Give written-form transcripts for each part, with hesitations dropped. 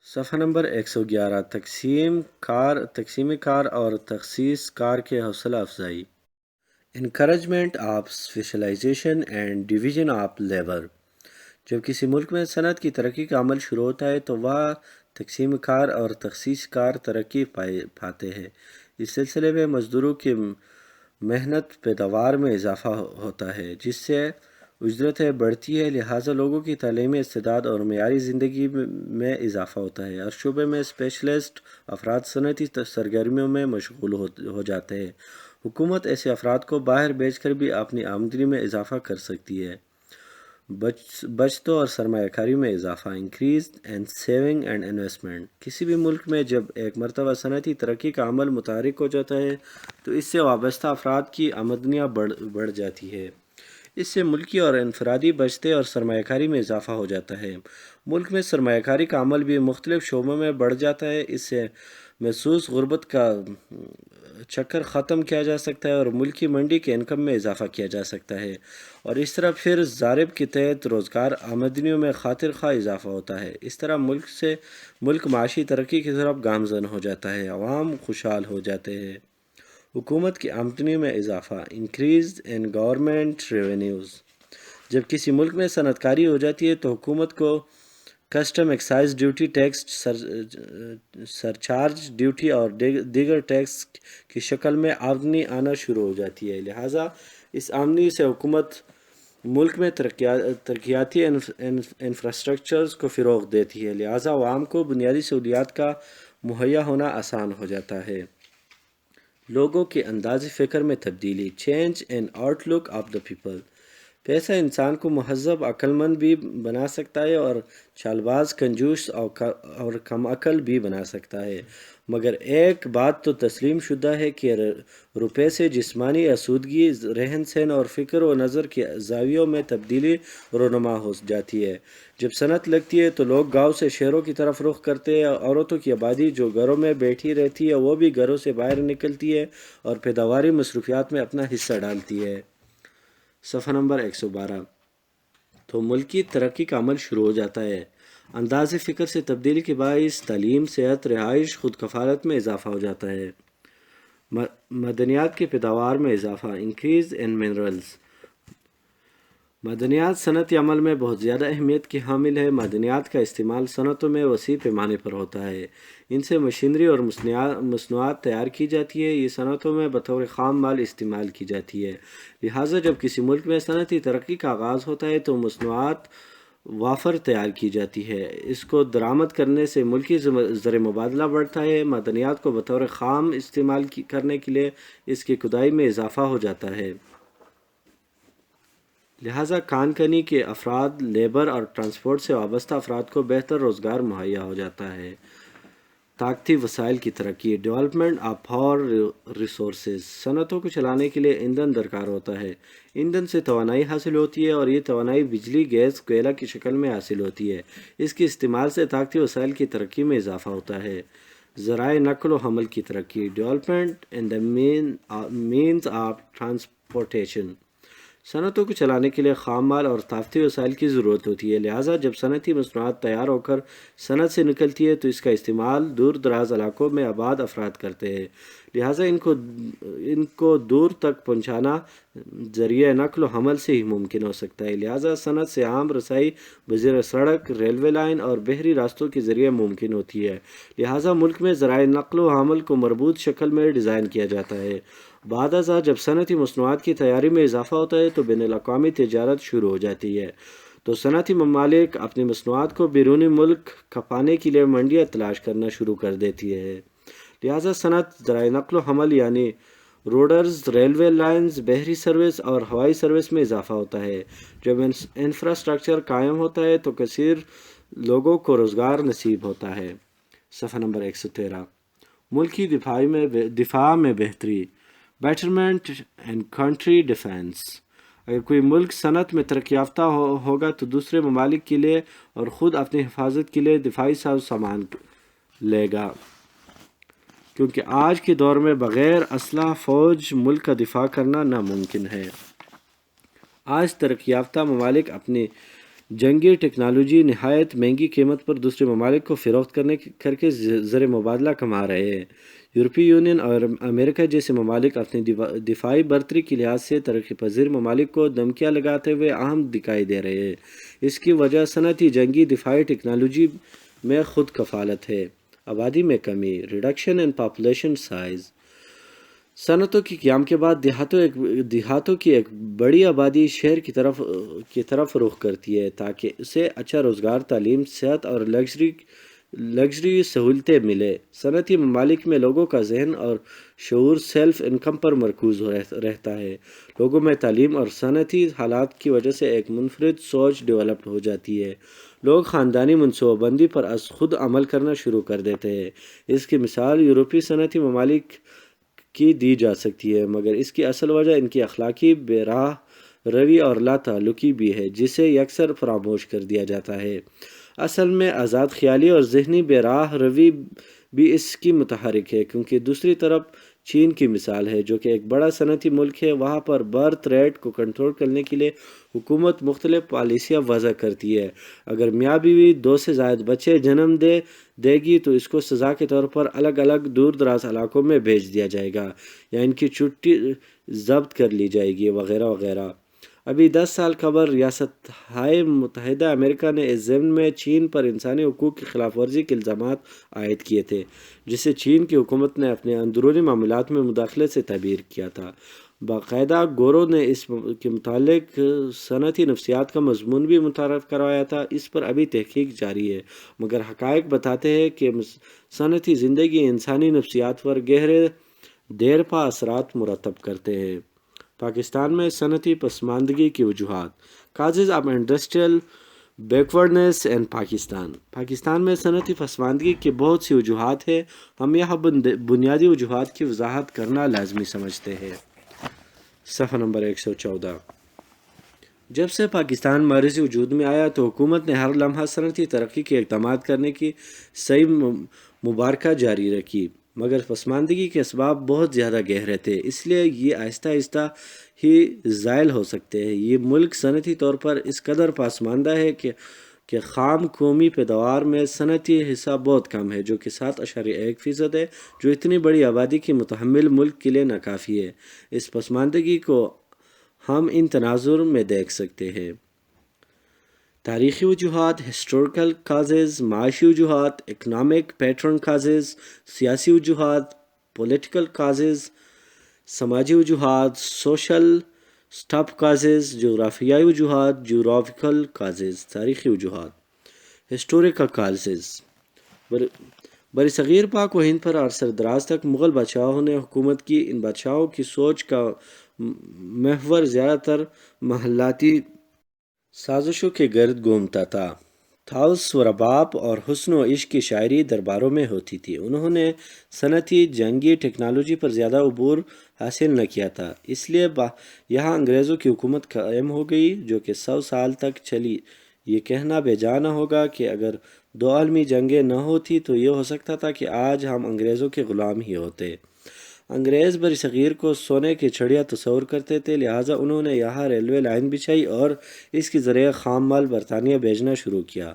صفحہ نمبر 111 تقسیم کار اور تخصیص کار کے حوصلہ افزائی. Encouragement of specialization and division of labour. جب کسی ملک میں صنعت کی ترقی کا عمل شروع ہوتا ہے تو وہاں تقسیم کار اور تخصیص کار ترقی پاتے ہیں. اس سلسلے میں مزدوروں کی محنت پیداوار میں اضافہ ہوتا ہے جس سے اجرتیں بڑھتی ہے، لہٰذا لوگوں کی تعلیمی استعداد اور معیاری زندگی میں اضافہ ہوتا ہے. ہر شعبے میں اسپیشلسٹ افراد صنعتی سرگرمیوں میں مشغول ہو جاتے ہیں. حکومت ایسے افراد کو باہر بھیج کر بھی اپنی آمدنی میں اضافہ کر سکتی ہے. بچتوں اور سرمایہ کاری میں اضافہ. Increase in saving and investment. کسی بھی ملک میں جب ایک مرتبہ صنعتی ترقی کا عمل متحرک ہو جاتا ہے تو اس سے وابستہ افراد کی آمدنیاں بڑھ جاتی ہے. اس سے ملکی اور انفرادی بچتیں اور سرمایہ کاری میں اضافہ ہو جاتا ہے. ملک میں سرمایہ کاری کا عمل بھی مختلف شعبوں میں بڑھ جاتا ہے. اس سے محسوس غربت کا چکر ختم کیا جا سکتا ہے اور ملکی منڈی کے انکم میں اضافہ کیا جا سکتا ہے، اور اس طرح پھر ضارب کے تحت روزگار آمدنیوں میں خاطر خواہ اضافہ ہوتا ہے. اس طرح ملک معاشی ترقی کی طرف گامزن ہو جاتا ہے، عوام خوشحال ہو جاتے ہیں. حکومت کی آمدنی میں اضافہ. Increase in government revenues. جب کسی ملک میں صنعت کاری ہو جاتی ہے تو حکومت کو custom, excise duty, tax, surcharge duty اور دیگر ٹیکس کی شکل میں آمدنی آنا شروع ہو جاتی ہے. لہٰذا اس آمدنی سے حکومت ملک میں ترقیاتی انفراسٹرکچرز کو فروغ دیتی ہے، لہٰذا عوام کو بنیادی سہولیات کا مہیا ہونا آسان ہو جاتا ہے. لوگوں کے انداز فکر میں تبدیلی. Change in outlook of the people. پیسہ انسان کو مہذب، عقل مند بھی بنا سکتا ہے اور چال باز، کنجوس اور کم عقل بھی بنا سکتا ہے، مگر ایک بات تو تسلیم شدہ ہے کہ روپے سے جسمانی آسودگی، رہن سہن اور فکر و نظر کے زاویوں میں تبدیلی رونما ہو جاتی ہے. جب صنعت لگتی ہے تو لوگ گاؤں سے شہروں کی طرف رخ کرتے ہیں. عورتوں کی آبادی جو گھروں میں بیٹھی رہتی ہے وہ بھی گھروں سے باہر نکلتی ہے اور پیداواری مصروفیات میں اپنا حصہ ڈالتی ہے. صفحہ نمبر 112. تو ملکی ترقی کا عمل شروع ہو جاتا ہے. انداز فکر سے تبدیلی کے باعث تعلیم، صحت، رہائش، خود کفالت میں اضافہ ہو جاتا ہے. معدنیات کی پیداوار میں اضافہ. Increase in minerals. معدنیات صنعتی عمل میں بہت زیادہ اہمیت کی حامل ہے. معدنیات کا استعمال صنعتوں میں وسیع پیمانے پر ہوتا ہے. ان سے مشینری اور مصنوعات تیار کی جاتی ہے. یہ صنعتوں میں بطور خام مال استعمال کی جاتی ہے. لہٰذا جب کسی ملک میں صنعتی ترقی کا آغاز ہوتا ہے تو مصنوعات وافر تیار کی جاتی ہے. اس کو درآمد کرنے سے ملکی زر مبادلہ بڑھتا ہے. معدنیات کو بطور خام استعمال کرنے کے لیے اس کی کھدائی میں اضافہ ہو جاتا ہے. لہٰذا کان کنی کے افراد، لیبر اور ٹرانسپورٹ سے وابستہ افراد کو بہتر روزگار مہیا ہو جاتا ہے. طاقتی وسائل کی ترقی. Development of power resources. صنعتوں کو چلانے کے لیے ایندھن درکار ہوتا ہے. ایندھن سے توانائی حاصل ہوتی ہے اور یہ توانائی بجلی، گیس، کوئلہ کی شکل میں حاصل ہوتی ہے. اس کے استعمال سے طاقتی وسائل کی ترقی میں اضافہ ہوتا ہے. ذرائع نقل و حمل کی ترقی. Development in the means of transportation. صنعتوں کو چلانے کے لیے خام مال اور طاقتی وسائل کی ضرورت ہوتی ہے. لہٰذا جب صنعتی مصنوعات تیار ہو کر صنعت سے نکلتی ہے تو اس کا استعمال دور دراز علاقوں میں آباد افراد کرتے ہیں. لہٰذا ان کو دور تک پہنچانا ذریعہ نقل و حمل سے ہی ممکن ہو سکتا ہے. لہٰذا صنعت سے عام رسائی بذریعہ سڑک، ریلوے لائن اور بحری راستوں کے ذریعے ممکن ہوتی ہے. لہٰذا ملک میں ذرائع نقل و حمل کو مربوط شکل میں ڈیزائن کیا جاتا ہے. بعد ازاں جب صنعتی مصنوعات کی تیاری میں اضافہ ہوتا ہے تو بین الاقوامی تجارت شروع ہو جاتی ہے. تو صنعتی ممالک اپنی مصنوعات کو بیرونی ملک کھپانے کے لیے منڈیاں تلاش کرنا شروع کر دیتی ہے. لہٰذا صنعت، ذرائع نقل و حمل یعنی روڈز، ریلوے لائنز، بحری سروس اور ہوائی سروس میں اضافہ ہوتا ہے. جب انفراسٹرکچر قائم ہوتا ہے تو کثیر لوگوں کو روزگار نصیب ہوتا ہے. صفحہ نمبر 113. ملکی دفاع میں بہتری. Betterment in country defence. اگر کوئی ملک صنعت میں ترقی یافتہ ہوگا تو دوسرے ممالک کے لیے اور خود اپنی حفاظت کے لیے دفاعی ساز سامان لے گا، کیونکہ آج کے دور میں بغیر اسلحہ فوج ملک کا دفاع کرنا ناممکن ہے. آج ترقی یافتہ ممالک اپنی جنگی ٹیکنالوجی نہایت مہنگی قیمت پر دوسرے ممالک کو فروخت کر کے زر مبادلہ کما رہے ہیں۔ یورپی یونین اور امریکہ جیسے ممالک اپنی دفاعی برتری کے لحاظ سے ترقی پذیر ممالک کو دھمکیاں لگاتے ہوئے اہم دکھائی دے رہے ہیں۔ اس کی وجہ صنعتی جنگی دفاعی ٹیکنالوجی میں خود کفالت ہے۔ آبادی میں کمی، ریڈکشن ان پاپولیشن سائز۔ صنعتوں کی قیام کے بعد دیہاتوں کی ایک بڑی آبادی شہر کی طرف رخ کرتی ہے تاکہ اسے اچھا روزگار، تعلیم، صحت اور لگژری سہولتیں ملے۔ صنعتی ممالک میں لوگوں کا ذہن اور شعور سیلف انکم پر مرکوز رہتا ہے۔ لوگوں میں تعلیم اور صنعتی حالات کی وجہ سے ایک منفرد سوچ ڈیولپ ہو جاتی ہے۔ لوگ خاندانی منصوبہ بندی پر از خود عمل کرنا شروع کر دیتے ہیں۔ اس کی مثال یورپی صنعتی ممالک کی دی جا سکتی ہے، مگر اس کی اصل وجہ ان کی اخلاقی بے راہ روی اور لا تعلقی بھی ہے جسے یکسر فراموش کر دیا جاتا ہے۔ اصل میں آزاد خیالی اور ذہنی بے راہ روی بھی اس کی متحرک ہے، کیونکہ دوسری طرف چین کی مثال ہے جو کہ ایک بڑا صنعتی ملک ہے۔ وہاں پر برتھ ریٹ کو کنٹرول کرنے کے لیے حکومت مختلف پالیسیاں وضع کرتی ہے۔ اگر میاں بیوی 2 سے زائد بچے جنم دے گی تو اس کو سزا کے طور پر الگ الگ دور دراز علاقوں میں بھیج دیا جائے گا یا ان کی چھٹی ضبط کر لی جائے گی وغیرہ وغیرہ۔ ابھی 10 سال قبل ریاستہائے متحدہ امریکہ نے اس ضمن میں چین پر انسانی حقوق کی خلاف ورزی کے الزامات عائد کیے تھے، جسے چین کی حکومت نے اپنے اندرونی معاملات میں مداخلت سے تعبیر کیا تھا۔ باقاعدہ گورو نے اس کے متعلق صنعتی نفسیات کا مضمون بھی متعارف کروایا تھا۔ اس پر ابھی تحقیق جاری ہے، مگر حقائق بتاتے ہیں کہ صنعتی زندگی انسانی نفسیات پر گہرے دیرپا اثرات مرتب کرتے ہیں۔ پاکستان میں صنعتی پسماندگی کی وجوہات۔ کازز آف انڈسٹریل بیکورڈنیس ان پاکستان۔ پاکستان میں صنعتی پسماندگی کی بہت سی وجوہات ہیں۔ ہم یہاں بنیادی وجوہات کی وضاحت کرنا لازمی سمجھتے ہیں۔ صفحہ نمبر 114۔ جب سے پاکستان معرض وجود میں آیا تو حکومت نے ہر لمحہ صنعتی ترقی کے اقدامات کرنے کی صحیح مبارکہ جاری رکھی، مگر پسماندگی کے اسباب بہت زیادہ گہرے تھے، اس لیے یہ آہستہ آہستہ ہی زائل ہو سکتے ہیں۔ یہ ملک صنعتی طور پر اس قدر پسماندہ ہے کہ خام قومی پیداوار میں صنعتی حصہ بہت کم ہے، جو کہ 7.1% ہے، جو اتنی بڑی آبادی کی متحمل ملک کے لیے ناکافی ہے۔ اس پسماندگی کو ہم ان تناظر میں دیکھ سکتے ہیں: تاریخی وجوہات، ہسٹوریکل کازز، معاشی وجوہات، اکنامک پیٹرن کازز، سیاسی وجوہات، پولیٹیکل کازز، سماجی وجوہات، سوشل سٹاپ کازز، جغرافیائی وجوہات، جغرافیکل کازز۔ تاریخی وجوہات۔ Historical causes. برصغیر پاک و ہند پر عرصہ دراز تک مغل بادشاہوں نے حکومت کی۔ ان بادشاہوں کی سوچ کا محور زیادہ تر محلاتی سازشوں کے گرد گھومتا تھا۔ طاؤس و رباب اور حسن و عشق کی شاعری درباروں میں ہوتی تھی۔ انہوں نے صنعتی جنگی ٹیکنالوجی پر زیادہ عبور حاصل نہ کیا تھا، اس لیے یہاں انگریزوں کی حکومت قائم ہو گئی جو کہ 100 سال تک چلی۔ یہ کہنا بے جا نہ ہوگا کہ اگر 2 عالمی جنگیں نہ ہوتی تو یہ ہو سکتا تھا کہ آج ہم انگریزوں کے غلام ہی ہوتے۔ انگریز برصغیر کو سونے کی چڑیا تصور کرتے تھے، لہٰذا انہوں نے یہاں ریلوے لائن بچھائی اور اس کے ذریعے خام مال برطانیہ بھیجنا شروع کیا۔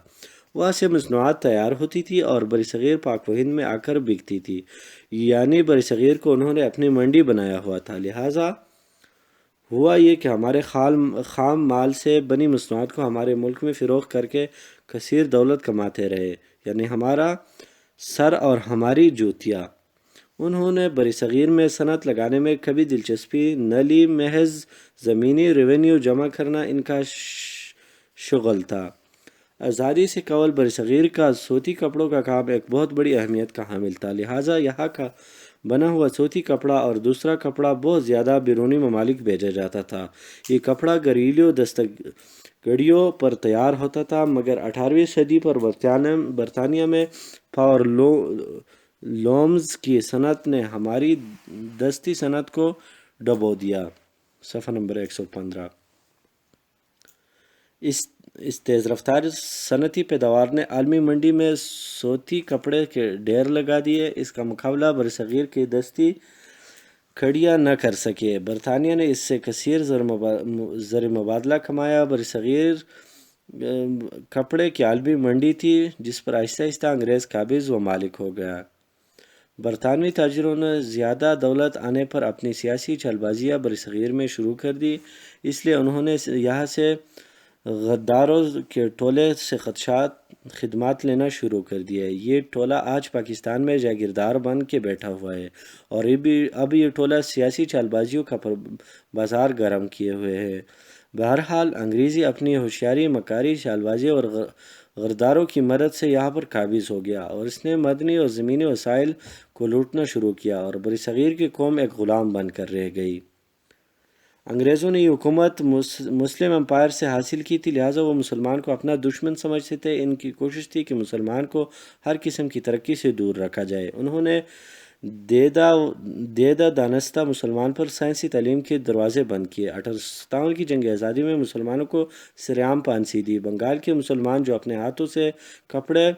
وہاں سے مصنوعات تیار ہوتی تھی اور برصغیر پاک و ہند میں آ کر بکتی تھی، یعنی برصغیر کو انہوں نے اپنی منڈی بنایا ہوا تھا۔ لہٰذا ہوا یہ کہ ہمارے خام مال سے بنی مصنوعات کو ہمارے ملک میں فروخت کر کے کثیر دولت کماتے رہے، یعنی ہمارا سر اور ہماری جوتیاں۔ انہوں نے برصغیر میں صنعت لگانے میں کبھی دلچسپی نہ لی، محض زمینی ریونیو جمع کرنا ان کا شغل تھا۔ آزادی سے قبل برصغیر کا صوتی کپڑوں کا کام ایک بہت بڑی اہمیت کا حامل تھا، لہٰذا یہاں کا بنا ہوا صوتی کپڑا اور دوسرا کپڑا بہت زیادہ بیرونی ممالک بھیجا جاتا تھا۔ یہ کپڑا گھریلو دستکاریوں پر تیار ہوتا تھا، مگر 18ویں صدی پر برطانیہ میں پاور لومز کی صنعت نے ہماری دستی صنعت کو ڈبو دیا۔ صفحہ نمبر 115۔ اس تیز رفتار صنعتی پیداوار نے عالمی منڈی میں صوتی کپڑے کے ڈھیر لگا دیے۔ اس کا مقابلہ برصغیر کی دستی کھڑیاں نہ کر سکے۔ برطانیہ نے اس سے کثیر زر مبادلہ کمایا۔ برصغیر کپڑے کی عالمی منڈی تھی جس پر آہستہ آہستہ انگریز قابض و مالک ہو گیا۔ برطانوی تاجروں نے زیادہ دولت آنے پر اپنی سیاسی چل بازیاں برصغیر میں شروع کر دی، اس لیے انہوں نے یہاں سے غداروں کے ٹولے سے خدمات لینا شروع کر دیا۔ یہ ٹولہ آج پاکستان میں جاگیردار بن کے بیٹھا ہوا ہے اور اب یہ ٹولہ سیاسی چال بازیوں کا بازار گرم کیے ہوئے ہے۔ بہرحال انگریزی اپنی ہوشیاری، مکاری، چال بازی اور غداروں کی مدد سے یہاں پر قابض ہو گیا اور اس نے مدنی اور زمینی وسائل کو لوٹنا شروع کیا اور برصغیر کی قوم ایک غلام بن کر رہ گئی۔ انگریزوں نے یہ حکومت مسلم امپائر سے حاصل کی تھی، لہٰذا وہ مسلمان کو اپنا دشمن سمجھتے تھے۔ ان کی کوشش تھی کہ مسلمان کو ہر قسم کی ترقی سے دور رکھا جائے۔ انہوں نے دیدہ دانستہ مسلمان پر سائنسی تعلیم کے دروازے بند کیے۔ 1857 کی جنگ آزادی میں مسلمانوں کو سرعام پھانسی دی۔ بنگال کے مسلمان جو اپنے ہاتھوں سے کپڑے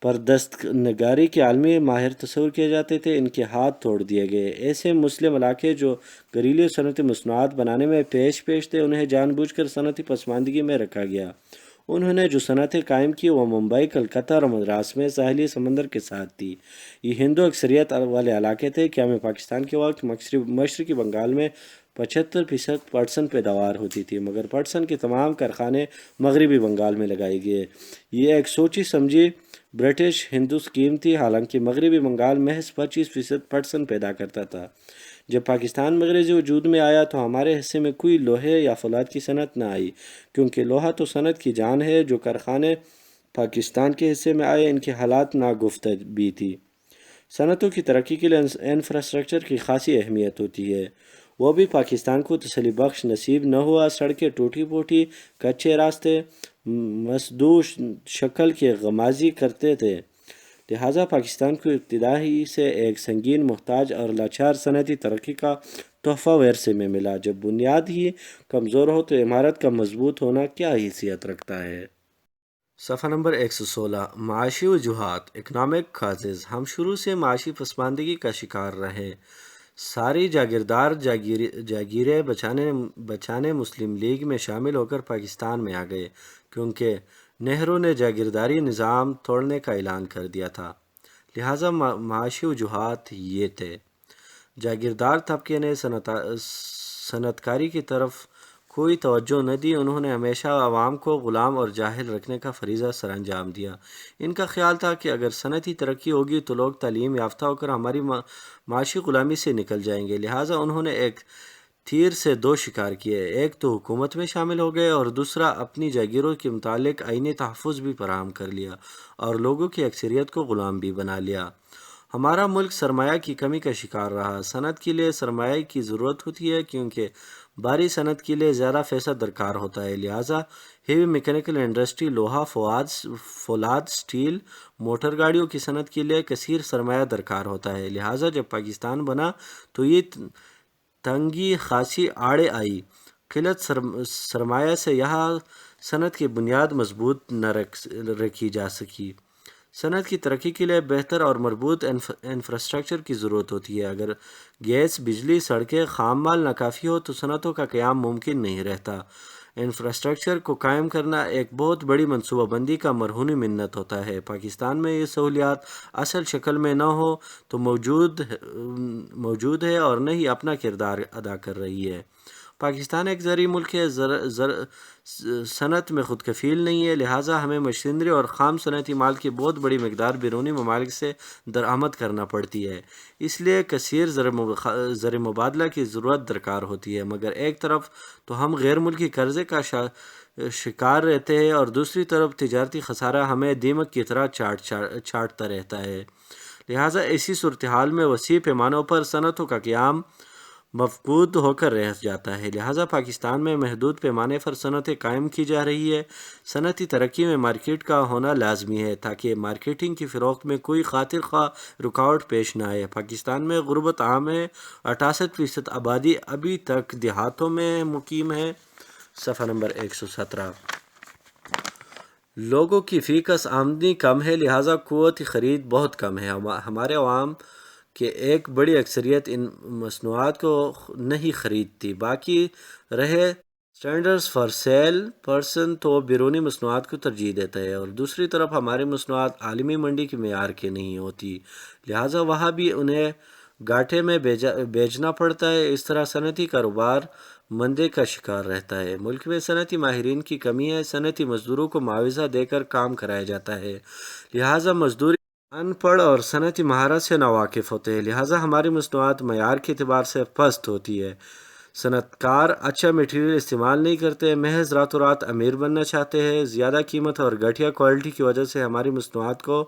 پر دست نگاری کے عالمی ماہر تصور کیے جاتے تھے، ان کے ہاتھ توڑ دیے گئے۔ ایسے مسلم علاقے جو گھریلو صنعتی مصنوعات بنانے میں پیش تھے، انہیں جان بوجھ کر صنعتی پسماندگی میں رکھا گیا۔ انہوں نے جو صنعتیں قائم کی وہ ممبئی، کلکتہ اور مدراس میں ساحلی سمندر کے ساتھ تھی۔ یہ ہندو اکثریت والے علاقے تھے۔ قیام پاکستان کے وقت مشرقی بنگال میں 75% پیداوار ہوتی تھی، مگر پٹسن کے تمام کارخانے مغربی بنگال میں لگائے گئے۔ یہ ایک سوچی سمجھی برٹش ہندو اسکیم تھی، حالانکہ مغربی بنگال محض 25% پٹسن پیدا کرتا تھا۔ جب پاکستان انگریزی وجود میں آیا تو ہمارے حصے میں کوئی لوہے یا فولاد کی صنعت نہ آئی، کیونکہ لوہا تو صنعت کی جان ہے۔ جو کارخانے پاکستان کے حصے میں آئے ان کی حالت ناگفت بھی تھی۔ صنعتوں کی ترقی کے لیے انفراسٹرکچر کی خاصی اہمیت ہوتی ہے، وہ بھی پاکستان کو تسلی بخش نصیب نہ ہوا۔ سڑکیں ٹوٹی پھوٹی، کچے راستے مسدود شکل کے غمازی کرتے تھے، لہٰذا پاکستان کو ابتدا ہی سے ایک سنگین، محتاج اور لاچار صنعتی ترقی کا تحفہ ورثے میں ملا۔ جب بنیاد ہی کمزور ہو تو عمارت کا مضبوط ہونا کیا حیثیت رکھتا ہے؟ صفحہ نمبر 116 معاشی وجوہات، اکنامک کازز۔ ہم شروع سے معاشی پسماندگی کا شکار رہے۔ ساری جاگیردار جاگیریں بچانے مسلم لیگ میں شامل ہو کر پاکستان میں آ گئے، کیونکہ نہرو نے جاگیرداری نظام توڑنے کا اعلان کر دیا تھا۔ لہٰذا معاشی وجوہات یہ تھے: جاگیردار طبقے نے صنعت کاری کی طرف کوئی توجہ نہ دی۔ انہوں نے ہمیشہ عوام کو غلام اور جاہل رکھنے کا فریضہ سر انجام دیا۔ ان کا خیال تھا کہ اگر صنعتی ترقی ہوگی تو لوگ تعلیم یافتہ ہو کر ہماری معاشی غلامی سے نکل جائیں گے، لہٰذا انہوں نے ایک تیر سے دو شکار کیے، ایک تو حکومت میں شامل ہو گئے اور دوسرا اپنی جاگیروں کے متعلق آئینی تحفظ بھی فراہم کر لیا اور لوگوں کی اکثریت کو غلام بھی بنا لیا۔ ہمارا ملک سرمایہ کی کمی کا شکار رہا۔ صنعت کے لیے سرمایہ کی ضرورت ہوتی ہے، کیونکہ بھاری صنعت کے لیے زیادہ پیسہ درکار ہوتا ہے، لہٰذا ہیوی میکینیکل انڈسٹری، لوہا، فولاد، سٹیل، موٹر گاڑیوں کی صنعت کے لیے کثیر سرمایہ درکار ہوتا ہے۔ لہٰذا جب پاکستان بنا تو یہ تنگی خاصی آڑے آئی۔ قلت سرمایہ سے یہاں صنعت کی بنیاد مضبوط نہ رکھی جا سکی۔ صنعت کی ترقی کے لیے بہتر اور مربوط انفراسٹرکچر کی ضرورت ہوتی ہے۔ اگر گیس، بجلی، سڑکیں، خام مال ناکافی ہو تو صنعتوں کا قیام ممکن نہیں رہتا۔ انفراسٹرکچر کو قائم کرنا ایک بہت بڑی منصوبہ بندی کا مرہون منت ہوتا ہے۔ پاکستان میں یہ سہولیات اصل شکل میں نہ ہو تو موجود ہے اور نہ ہی اپنا کردار ادا کر رہی ہے۔ پاکستان ایک زرعی ملک ہے، صنعت میں خود کفیل نہیں ہے، لہٰذا ہمیں مشینری اور خام صنعتی مال کی بہت بڑی مقدار بیرونی ممالک سے درآمد کرنا پڑتی ہے۔ اس لیے کثیر زر مبادلہ کی ضرورت درکار ہوتی ہے، مگر ایک طرف تو ہم غیر ملکی قرضے کا شکار رہتے ہیں اور دوسری طرف تجارتی خسارہ ہمیں دیمک کی طرح چاٹتا رہتا ہے۔ لہٰذا ایسی صورتحال میں وسیع پیمانوں پر صنعتوں کا قیام مفقود ہو کر رہ جاتا ہے، لہٰذا پاکستان میں محدود پیمانے پر صنعتیں قائم کی جا رہی ہے۔ صنعتی ترقی میں مارکیٹ کا ہونا لازمی ہے تاکہ مارکیٹنگ کی فروخت میں کوئی خاطر خواہ رکاوٹ پیش نہ آئے۔ پاکستان میں غربت عام ہے، 68% آبادی ابھی تک دیہاتوں میں مقیم ہے۔ صفحہ نمبر 117 لوگوں کی فی کس آمدنی کم ہے، لہٰذا قوت خرید بہت کم ہے۔ ہمارے عوام کہ ایک بڑی اکثریت ان مصنوعات کو نہیں خریدتی، باقی رہے اسٹینڈرڈز فار سیل پرسن تو بیرونی مصنوعات کو ترجیح دیتا ہے، اور دوسری طرف ہماری مصنوعات عالمی منڈی کے معیار کی نہیں ہوتی، لہٰذا وہاں بھی انہیں گھاٹے میں بیچنا پڑتا ہے۔ اس طرح صنعتی کاروبار مندے کا شکار رہتا ہے۔ ملک میں صنعتی ماہرین کی کمی ہے، صنعتی مزدوروں کو معاوضہ دے کر کام کرایا جاتا ہے، لہٰذا مزدوری ان پڑھ اور صنعتی مہارت سے ناواقف ہوتے ہیں، لہٰذا ہماری مصنوعات معیار کے اعتبار سے پست ہوتی ہے۔ صنعت کار اچھا میٹیریل استعمال نہیں کرتے، محض راتوں رات امیر بننا چاہتے ہیں۔ زیادہ قیمت اور گھٹیا کوالٹی کی وجہ سے ہماری مصنوعات کو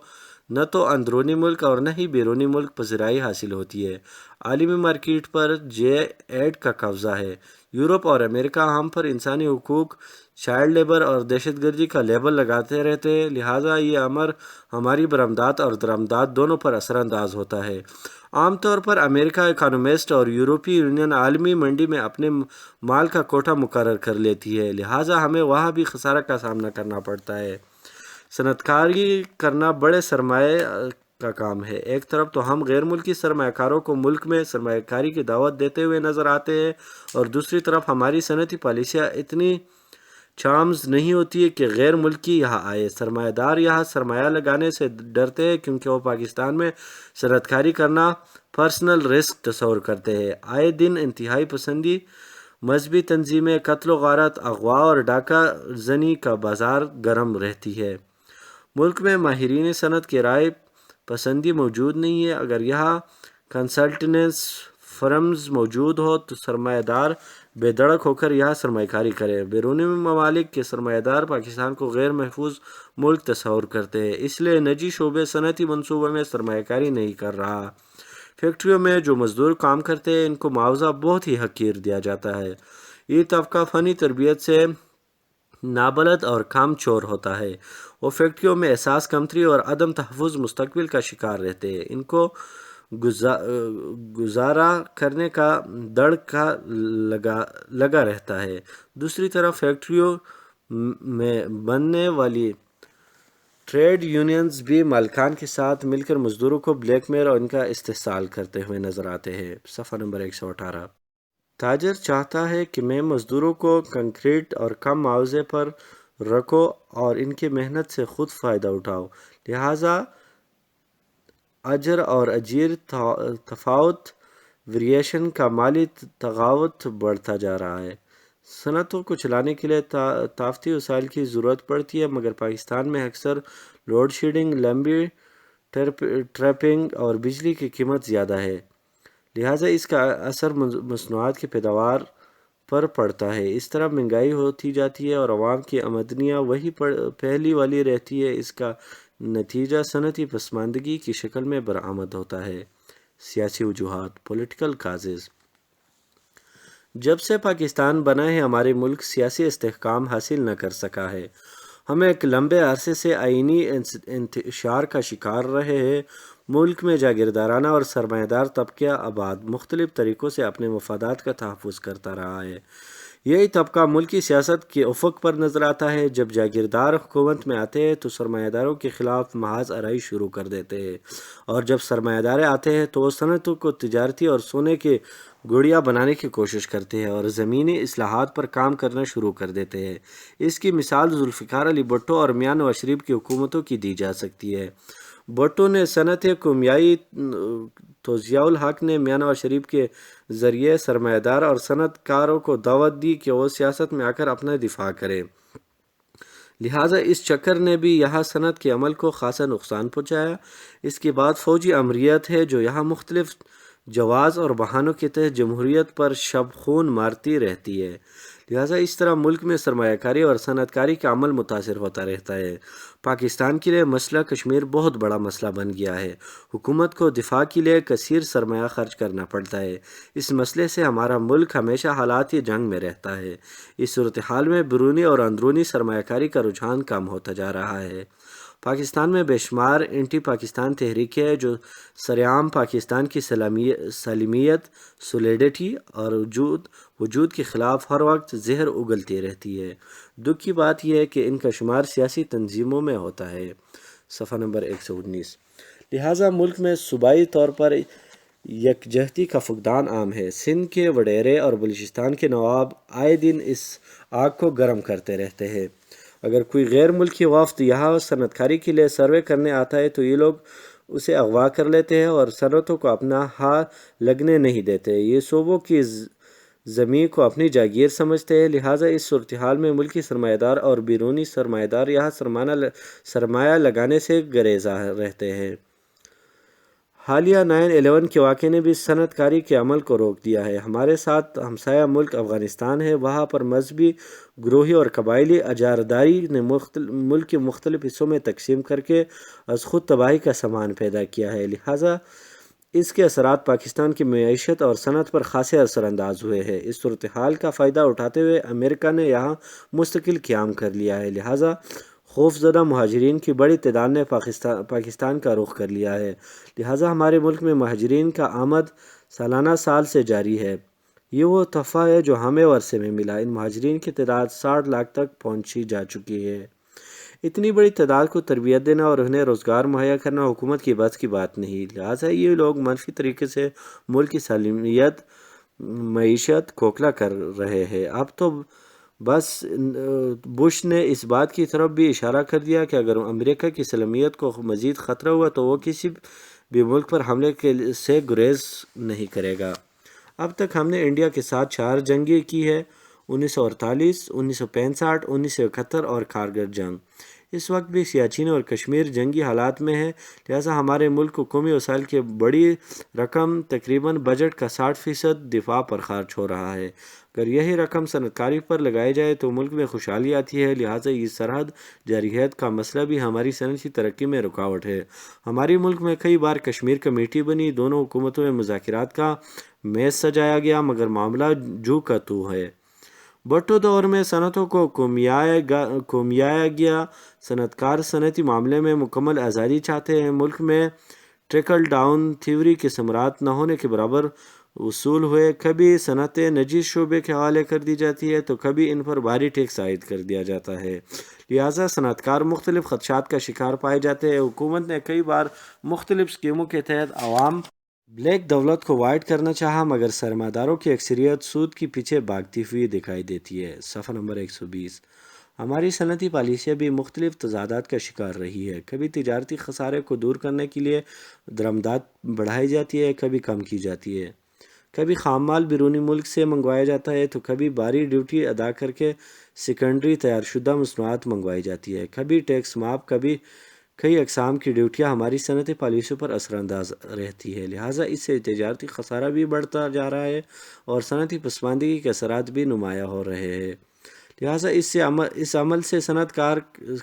نہ تو اندرونی ملک اور نہ ہی بیرونی ملک پذیرائی حاصل ہوتی ہے۔ عالمی مارکیٹ پر J8 کا قبضہ ہے۔ یورپ اور امریکہ ہم پر انسانی حقوق، چائلڈ لیبر اور دہشت گردی کا لیبل لگاتے رہتے ہیں، لہٰذا یہ امر ہماری برآمدات اور درآمدات دونوں پر اثر انداز ہوتا ہے۔ عام طور پر امریکہ اکانومسٹ اور یورپی یونین عالمی منڈی میں اپنے مال کا کوٹا مقرر کر لیتی ہے، لہٰذا ہمیں وہاں بھی خسارہ کا سامنا کرنا پڑتا ہے۔ صنعت کاری کرنا بڑے سرمایہ کا کام ہے۔ ایک طرف تو ہم غیر ملکی سرمایہ کاروں کو ملک میں سرمایہ کاری کی دعوت دیتے ہوئے نظر آتے ہیں، اور دوسری طرف ہماری صنعتی پالیسیاں اتنی چامز نہیں ہوتی ہے کہ غیر ملکی یہاں آئے۔ سرمایہ دار یہاں سرمایہ لگانے سے ڈرتے ہیں کیونکہ وہ پاکستان میں صنعت کاری کرنا پرسنل رسک تصور کرتے ہیں۔ آئے دن انتہائی پسندی، مذہبی تنظیمیں، قتل و غارت، اغوا اور ڈاکہ زنی کا بازار گرم رہتی ہے۔ ملک میں ماہرین صنعت کی رائے پسندی موجود نہیں ہے۔ اگر یہاں کنسلٹنس فرمز موجود ہو تو سرمایہ دار بے دھڑک ہو کر یہاں سرمایہ کاری کرے۔ بیرونی ممالک کے سرمایہ دار پاکستان کو غیر محفوظ ملک تصور کرتے ہیں، اس لیے نجی شعبے صنعتی منصوبوں میں سرمایہ کاری نہیں کر رہا۔ فیکٹریوں میں جو مزدور کام کرتے ہیں ان کو معاوضہ بہت ہی حقیر دیا جاتا ہے۔ یہ طبقہ فنی تربیت سے نابلد اور کام چور ہوتا ہے۔ وہ فیکٹریوں میں احساس کمتری اور عدم تحفظ مستقبل کا شکار رہتے ہیں۔ ان کو گزارا کرنے کا دڑ کا لگا رہتا ہے۔ دوسری طرف فیکٹریوں میں بننے والی ٹریڈ یونینز بھی مالکان کے ساتھ مل کر مزدوروں کو بلیک میل اور ان کا استحصال کرتے ہوئے نظر آتے ہیں۔ صفحہ نمبر 118۔ تاجر چاہتا ہے کہ میں مزدوروں کو کنکریٹ اور کم معاوضے پر رکھوں اور ان کی محنت سے خود فائدہ اٹھاؤ، لہٰذا اجر اور اجیر تفاوت ویریشن کا مالی تفاوت بڑھتا جا رہا ہے۔ صنعتوں کو چلانے کے لیے طاقتی وسائل کی ضرورت پڑتی ہے، مگر پاکستان میں اکثر لوڈ شیڈنگ، لمبی ٹریپنگ اور بجلی کی قیمت زیادہ ہے، لہٰذا اس کا اثر مصنوعات کی پیداوار پر پڑتا ہے۔ اس طرح مہنگائی ہوتی جاتی ہے اور عوام کی آمدنیاں وہی پہلی والی رہتی ہے۔ اس کا نتیجہ صنعتی پسماندگی کی شکل میں برآمد ہوتا ہے۔ سیاسی وجوہات، پولیٹیکل کازز۔ جب سے پاکستان بنا ہے ہمارے ملک سیاسی استحکام حاصل نہ کر سکا ہے۔ ہم ایک لمبے عرصے سے آئینی انتشار کا شکار رہے ہیں۔ ملک میں جاگیردارانہ اور سرمایہ دار طبقہ آباد مختلف طریقوں سے اپنے مفادات کا تحفظ کرتا رہا ہے۔ یہی طبقہ ملکی سیاست کے افق پر نظر آتا ہے۔ جب جاگیردار حکومت میں آتے ہیں تو سرمایہ داروں کے خلاف محاذ آرائی شروع کر دیتے ہیں، اور جب سرمایہ دار آتے ہیں تو وہ صنعتوں کو تجارتی اور سونے کے گڑیا بنانے کی کوشش کرتے ہیں اور زمینی اصلاحات پر کام کرنا شروع کر دیتے ہیں۔ اس کی مثال ذوالفقار علی بھٹو اور میاں نواز شریف کی حکومتوں کی دی جا سکتی ہے۔ بھٹو نے صنعت کیمیائی تو ضیاء الحق نے میاں نواز شریف کے ذریعے سرمایہ دار اور صنعت کاروں کو دعوت دی کہ وہ سیاست میں آ کر اپنا دفاع کریں، لہٰذا اس چکر نے بھی یہاں صنعت کے عمل کو خاصا نقصان پہنچایا۔ اس کے بعد فوجی امریت ہے جو یہاں مختلف جواز اور بہانوں کے تحت جمہوریت پر شب خون مارتی رہتی ہے، لہٰذا اس طرح ملک میں سرمایہ کاری اور صنعت کاری کا عمل متاثر ہوتا رہتا ہے۔ پاکستان کے لیے مسئلہ کشمیر بہت بڑا مسئلہ بن گیا ہے۔ حکومت کو دفاع کے لیے کثیر سرمایہ خرچ کرنا پڑتا ہے۔ اس مسئلے سے ہمارا ملک ہمیشہ حالات جنگ میں رہتا ہے۔ اس صورتحال میں بیرونی اور اندرونی سرمایہ کاری کا رجحان کم ہوتا جا رہا ہے۔ پاکستان میں بے شمار اینٹی پاکستان تحریکیں ہیں جو سرعام پاکستان کی سالمیت، سولیڈیٹی اور وجود کے خلاف ہر وقت زہر اگلتی رہتی ہے۔ دکھ کی بات یہ ہے کہ ان کا شمار سیاسی تنظیموں میں ہوتا ہے۔ صفحہ نمبر 119۔ لہٰذا ملک میں صوبائی طور پر یکجہتی کا فقدان عام ہے۔ سندھ کے وڈیرے اور بلوچستان کے نواب آئے دن اس آگ کو گرم کرتے رہتے ہیں۔ اگر کوئی غیر ملکی وفد یہاں صنعت کاری کے لیے سروے کرنے آتا ہے تو یہ لوگ اسے اغوا کر لیتے ہیں اور صنعتوں کو اپنا ہاتھ لگنے نہیں دیتے۔ یہ صوبوں کی زمین کو اپنی جاگیر سمجھتے ہیں، لہٰذا اس صورتحال میں ملکی سرمایہ دار اور بیرونی سرمایہ دار یہاں سرمایہ لگانے سے گریزاں رہتے ہیں۔ حالیہ 9/11 کے واقعے نے بھی صنعت کاری کے عمل کو روک دیا ہے۔ ہمارے ساتھ ہمسایہ ملک افغانستان ہے، وہاں پر مذہبی، گروہی اور قبائلی اجاراداری نے ملک کے مختلف حصوں میں تقسیم کر کے از خود تباہی کا سامان پیدا کیا ہے، لہٰذا اس کے اثرات پاکستان کی معیشت اور صنعت پر خاصے اثر انداز ہوئے ہیں۔ اس صورتحال کا فائدہ اٹھاتے ہوئے امریکہ نے یہاں مستقل قیام کر لیا ہے، لہٰذا خوفزدہ مہاجرین کی بڑی تعداد نے پاکستان کا رخ کر لیا ہے، لہٰذا ہمارے ملک میں مہاجرین کا آمد سالانہ سال سے جاری ہے۔ یہ وہ تحفہ ہے جو ہمیں ورثے میں ملا۔ ان مہاجرین کی تعداد 60 لاکھ تک پہنچی جا چکی ہے۔ اتنی بڑی تعداد کو تربیت دینا اور انہیں روزگار مہیا کرنا حکومت کی بس کی بات نہیں، لہٰذا یہ لوگ منفی طریقے سے ملک کی سالمیت، معیشت کھوکھلا کر رہے ہیں۔ اب تو بس بش نے اس بات کی طرف بھی اشارہ کر دیا کہ اگر امریکہ کی سالمیت کو مزید خطرہ ہوا تو وہ کسی بھی ملک پر حملے سے گریز نہیں کرے گا۔ اب تک ہم نے انڈیا کے ساتھ 4 جنگیں کی ہیں: 1948، 1965، 1971 اور کارگل جنگ۔ اس وقت بھی سیاچن اور کشمیر جنگی حالات میں ہے، لہٰذا ہمارے ملک کو قومی وسائل کی بڑی رقم، تقریباً بجٹ کا 60% دفاع پر خرچ ہو رہا ہے۔ اگر یہی رقم صنعت کاری پر لگائی جائے تو ملک میں خوشحالی آتی ہے، لہٰذا یہ سرحد جارحیت کا مسئلہ بھی ہماری صنعتی ترقی میں رکاوٹ ہے۔ ہمارے ملک میں کئی بار کشمیر کمیٹی بنی، دونوں حکومتوں میں مذاکرات کا میز سجایا گیا، مگر معاملہ جو کا تو ہے۔ بھٹو دور میں صنعتوں کو قومیایا گیا۔ صنعت کار صنعتی معاملے میں مکمل آزادی چاہتے ہیں۔ ملک میں ٹرکل ڈاؤن تھیوری کے ثمرات نہ ہونے کے برابر وصول ہوئے، کبھی صنعتیں نجی شعبے کے حوالے کر دی جاتی ہے تو کبھی ان پر بھاری ٹیکس عائد کر دیا جاتا ہے، لہٰذا صنعت کار مختلف خدشات کا شکار پائے جاتے ہیں۔ حکومت نے کئی بار مختلف اسکیموں کے تحت عوام بلیک دولت کو وائٹ کرنا چاہا، مگر سرمایہ داروں کی اکثریت سود کے پیچھے بھاگتی ہوئی دکھائی دیتی ہے۔ صفحہ نمبر 120۔ ہماری صنعتی پالیسیاں بھی مختلف تضادات کا شکار رہی ہے۔ کبھی تجارتی خسارے کو دور کرنے کے لیے درآمدات بڑھائی جاتی ہے، کبھی کم کی جاتی ہے۔ کبھی خام مال بیرونی ملک سے منگوایا جاتا ہے تو کبھی بھاری ڈیوٹی ادا کر کے سیکنڈری تیار شدہ مصنوعات منگوائی جاتی ہے۔ کبھی ٹیکس معاف، کبھی کئی اقسام کی ڈیوٹیاں ہماری صنعتی پالیسیوں پر اثر انداز رہتی ہے، لہٰذا اس سے تجارتی خسارہ بھی بڑھتا جا رہا ہے اور صنعتی پسماندگی کے اثرات بھی نمایاں ہو رہے ہیں، لہٰذا اس عمل سے صنعت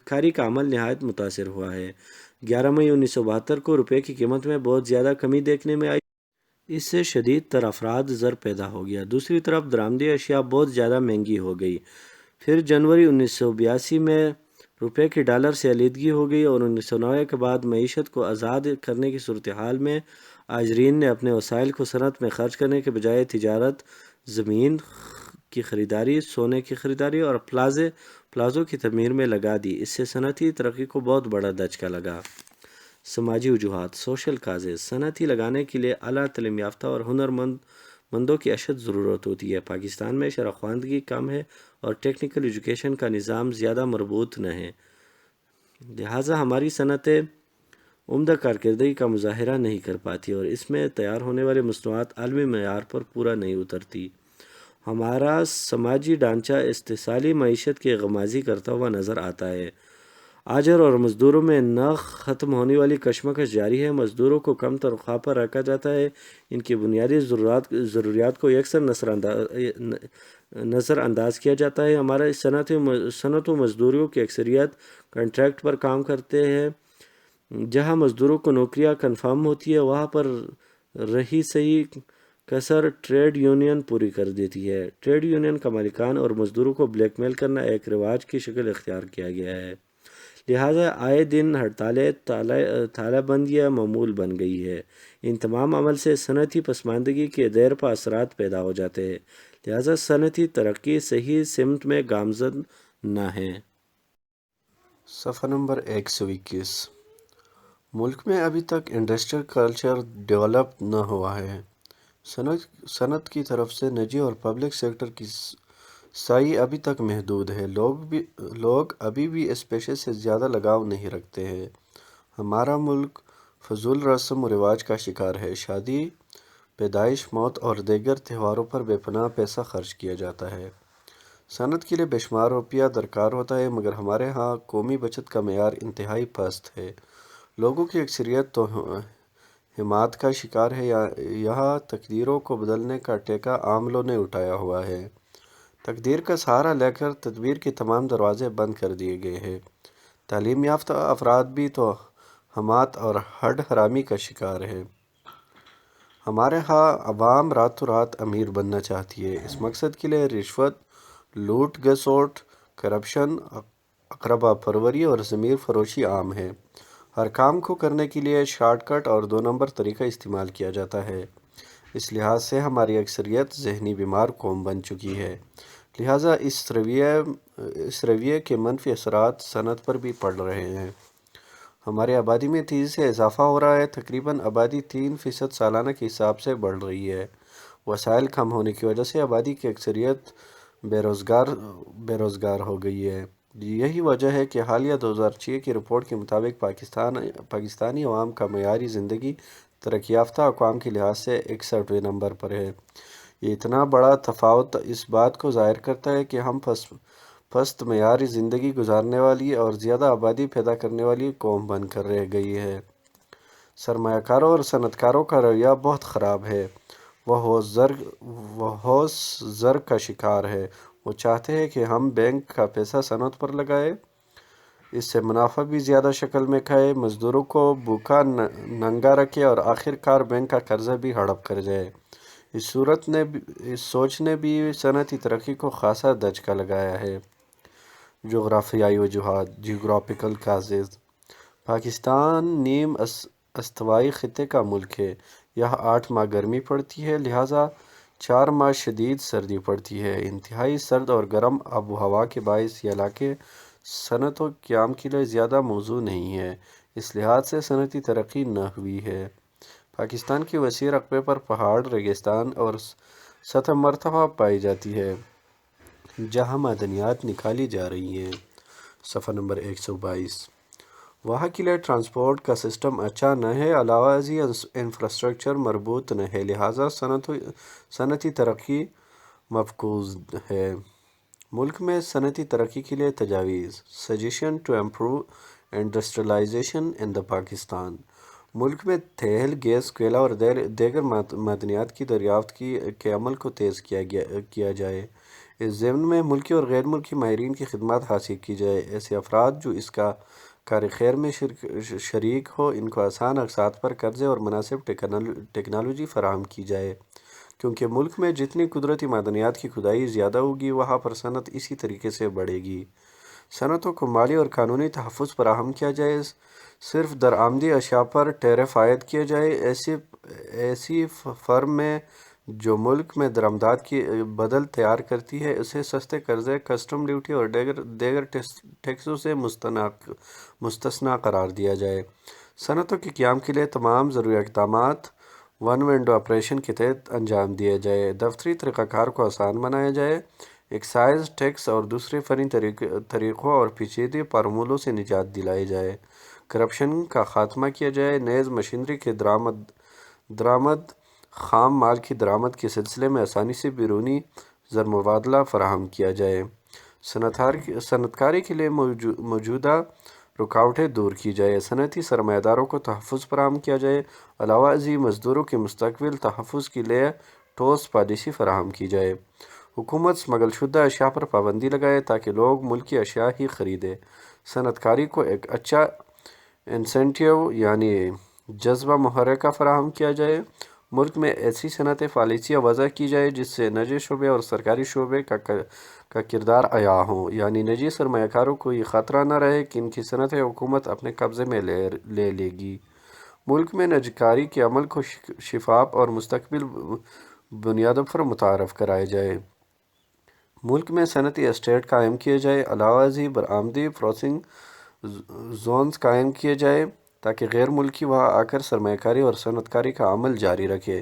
کاری کا عمل نہایت متاثر ہوا ہے۔ 11 مئی 1972 کو روپے کی قیمت میں بہت زیادہ کمی دیکھنے میں آئی، اس سے شدید تر افراد زر پیدا ہو گیا۔ دوسری طرف درآمدی اشیاء بہت زیادہ مہنگی ہو گئی۔ پھر جنوری 1982 میں روپے کی ڈالر سے علیحدگی ہو گئی اور 1990 کے بعد معیشت کو آزاد کرنے کی صورتحال میں آجرین نے اپنے وسائل کو صنعت میں خرچ کرنے کے بجائے تجارت، زمین کی خریداری، سونے کی خریداری اور پلازوں کی تعمیر میں لگا دی۔ اس سے صنعتی ترقی کو بہت بڑا دھچکا لگا۔ سماجی وجوہات، سوشل کازز۔ صنعتی لگانے کے لیے اعلیٰ تعلیم یافتہ اور ہنرمندوں کی اشد ضرورت ہوتی ہے۔ پاکستان میں شرح خواندگی کم ہے اور ٹیکنیکل ایجوکیشن کا نظام زیادہ مربوط نہ ہے، لہٰذا ہماری صنعتیں عمدہ کارکردگی کا مظاہرہ نہیں کر پاتی اور اس میں تیار ہونے والے مصنوعات عالمی معیار پر پورا نہیں اترتی۔ ہمارا سماجی ڈھانچہ استحصالی معیشت کی غمازی کرتا ہوا نظر آتا ہے۔ آجر اور مزدوروں میں نہ ختم ہونے والی کشمکش جاری ہے۔ مزدوروں کو کم تنخواہ پر رکھا جاتا ہے، ان کی بنیادی ضروریات کو یکسر نظر انداز کیا جاتا ہے۔ ہمارے صنعت و مزدوروں کی اکثریت کنٹریکٹ پر کام کرتے ہیں۔ جہاں مزدوروں کو نوکریاں کنفرم ہوتی ہے وہاں پر رہی سہی کسر ٹریڈ یونین پوری کر دیتی ہے۔ ٹریڈ یونین کا مالکان اور مزدوروں کو بلیک میل کرنا ایک رواج کی شکل اختیار کیا گیا ہے، لہٰذا آئے دن ہڑتالیں، تالہ بندیاں معمول بن گئی ہے۔ ان تمام عمل سے صنعتی پسماندگی کے دیر پا اثرات پیدا ہو جاتے ہیں، لہٰذا صنعتی ترقی صحیح سمت میں گامزن نہ ہے۔ صفحہ نمبر 121۔ ملک میں ابھی تک انڈسٹریل کلچر ڈیولپ نہ ہوا ہے۔ صنعت کی طرف سے نجی اور پبلک سیکٹر کی سائی ابھی تک محدود ہے۔ لوگ ابھی بھی اس پیشے سے زیادہ لگاؤ نہیں رکھتے ہیں۔ ہمارا ملک فضول رسم و رواج کا شکار ہے۔ شادی، پیدائش، موت اور دیگر تہواروں پر بے پناہ پیسہ خرچ کیا جاتا ہے۔ صنعت کے لیے بے شمار روپیہ درکار ہوتا ہے، مگر ہمارے ہاں قومی بچت کا معیار انتہائی پست ہے۔ لوگوں کی اکثریت تو حمایت کا شکار ہے۔ یہاں تقدیروں کو بدلنے کا ٹیکہ عاملوں نے اٹھایا ہوا ہے۔ تقدیر کا سہارا لے کر تدبیر کے تمام دروازے بند کر دیے گئے ہیں۔ تعلیم یافتہ افراد بھی تو حمایت اور ہڈ حرامی کا شکار ہے۔ ہمارے ہاں عوام راتوں رات امیر بننا چاہتی ہے۔ اس مقصد کے لیے رشوت، لوٹ گھسوٹ، کرپشن، اقربا پروری اور ضمیر فروشی عام ہے۔ ہر کام کو کرنے کے لیے شارٹ کٹ اور دو نمبر طریقہ استعمال کیا جاتا ہے۔ اس لحاظ سے ہماری اکثریت ذہنی بیمار قوم بن چکی ہے۔ لہٰذا اس رویے کے منفی اثرات صنعت پر بھی پڑ رہے ہیں۔ ہماری آبادی میں تیزی سے اضافہ ہو رہا ہے۔ تقریباً آبادی 3% سالانہ کے حساب سے بڑھ رہی ہے۔ وسائل کم ہونے کی وجہ سے آبادی کی اکثریت بے روزگار ہو گئی ہے۔ یہی وجہ ہے کہ حالیہ 2006 کی رپورٹ کے مطابق پاکستانی عوام کا معیاری زندگی ترقی یافتہ اقوام کے لحاظ سے 61ویں نمبر پر ہے۔ یہ اتنا بڑا تفاوت اس بات کو ظاہر کرتا ہے کہ ہم پست معیاری زندگی گزارنے والی اور زیادہ آبادی پیدا کرنے والی قوم بن کر رہ گئی ہے۔ سرمایہ کاروں اور صنعت کاروں کا رویہ بہت خراب ہے۔ وہ ہوش زر کا شکار ہے۔ وہ چاہتے ہیں کہ ہم بینک کا پیسہ صنعت پر لگائیں، اس سے منافع بھی زیادہ شکل میں کھائے، مزدوروں کو بھوکا ننگا رکھے اور آخر کار بینک کا قرضہ بھی ہڑپ کر جائے۔ اس سوچ نے بھی صنعتی ترقی کو خاصا دھچکا لگایا ہے۔ جغرافیائی وجوہات: جیوگرافیکل کازز۔ پاکستان نیم استوائی خطے کا ملک ہے۔ یہاں 8 ماہ گرمی پڑتی ہے، لہٰذا 4 ماہ شدید سردی پڑتی ہے۔ انتہائی سرد اور گرم آب و ہوا کے باعث یہ علاقے صنعت و قیام کے لیے زیادہ موزوں نہیں ہیں۔ اس لحاظ سے صنعتی ترقی نہ ہوئی ہے۔ پاکستان کے وسیع رقبے پر پہاڑ، ریگستان اور سطح مرتفع پائی جاتی ہے، جہاں معدنیات نکالی جا رہی ہیں۔ صفحہ نمبر 122۔ وہاں کے لیے ٹرانسپورٹ کا سسٹم اچھا نہ ہے، علاوہ ازیں انفراسٹرکچر مربوط نہ ہے، لہٰذا صنعتی ترقی مفقود ہے۔ ملک میں صنعتی ترقی کے لیے تجاویز: سجیشن ٹو امپروو انڈسٹریلائزیشن ان دا پاکستان۔ ملک میں تیل، گیس، کوئلہ اور دیگر معدنیات کی دریافت کے عمل کو تیز کیا جائے۔ اس ضمن میں ملکی اور غیر ملکی ماہرین کی خدمات حاصل کی جائے۔ ایسے افراد جو اس کار خیر میں شریک ہو، ان کو آسان اقساط پر قرضے اور مناسب ٹیکنالوجی فراہم کی جائے، کیونکہ ملک میں جتنی قدرتی معدنیات کی کھدائی زیادہ ہوگی، وہاں پر صنعت اسی طریقے سے بڑھے گی۔ صنعتوں کو مالی اور قانونی تحفظ فراہم کیا جائے، صرف درآمدی اشیاء پر ٹیرف عائد کیا جائے۔ ایسی فرم میں جو ملک میں درآمدات کی بدل تیار کرتی ہے، اسے سستے قرضے، کسٹم ڈیوٹی اور دیگر ٹیکسوں سے مستثنیٰ قرار دیا جائے۔ صنعتوں کے قیام کے لیے تمام ضروری اقدامات ون ونڈو آپریشن کے تحت انجام دیے جائے۔ دفتری طریقہ کار کو آسان بنایا جائے۔ ایکسائز ٹیکس اور دوسرے فنی طریقوں اور پیچیدہ فارمولوں سے نجات دلائی جائے۔ کرپشن کا خاتمہ کیا جائے۔ نیز مشینری کے درآمد، خام مال کی درآمد کے سلسلے میں آسانی سے بیرونی زر مبادلہ فراہم کیا جائے۔ صنعت کاری کے لیے موجودہ رکاوٹیں دور کی جائے۔ صنعتی سرمایہ داروں کو تحفظ فراہم کیا جائے۔ علاوہ ازیں مزدوروں کے مستقبل تحفظ کے لیے ٹھوس پالیسی فراہم کی جائے۔ حکومت اسمگل شدہ اشیاء پر پابندی لگائے تاکہ لوگ ملکی اشیاء ہی خریدیں۔ صنعت کاری کو ایک اچھا انسینٹیو یعنی جذبہ محرکہ فراہم کیا جائے۔ ملک میں ایسی صنعتی پالیسیاں وضع کی جائے جس سے نجی شعبے اور سرکاری شعبے کا کردار عیاں ہو، یعنی نجی سرمایہ کاروں کو یہ خطرہ نہ رہے کہ ان کی صنعتیں حکومت اپنے قبضے میں لے گی۔ ملک میں نجی کاری کے عمل کو شفاف اور مستقل بنیادوں پر متعارف کرایا جائے۔ ملک میں صنعتی اسٹیٹ قائم کیے جائے۔ علاوہ ازیں برآمدی پروسیسنگ زونز قائم کیے جائے۔ تاکہ غیر ملکی وہاں آ کر سرمایہ کاری اور صنعت کاری کا عمل جاری رکھے۔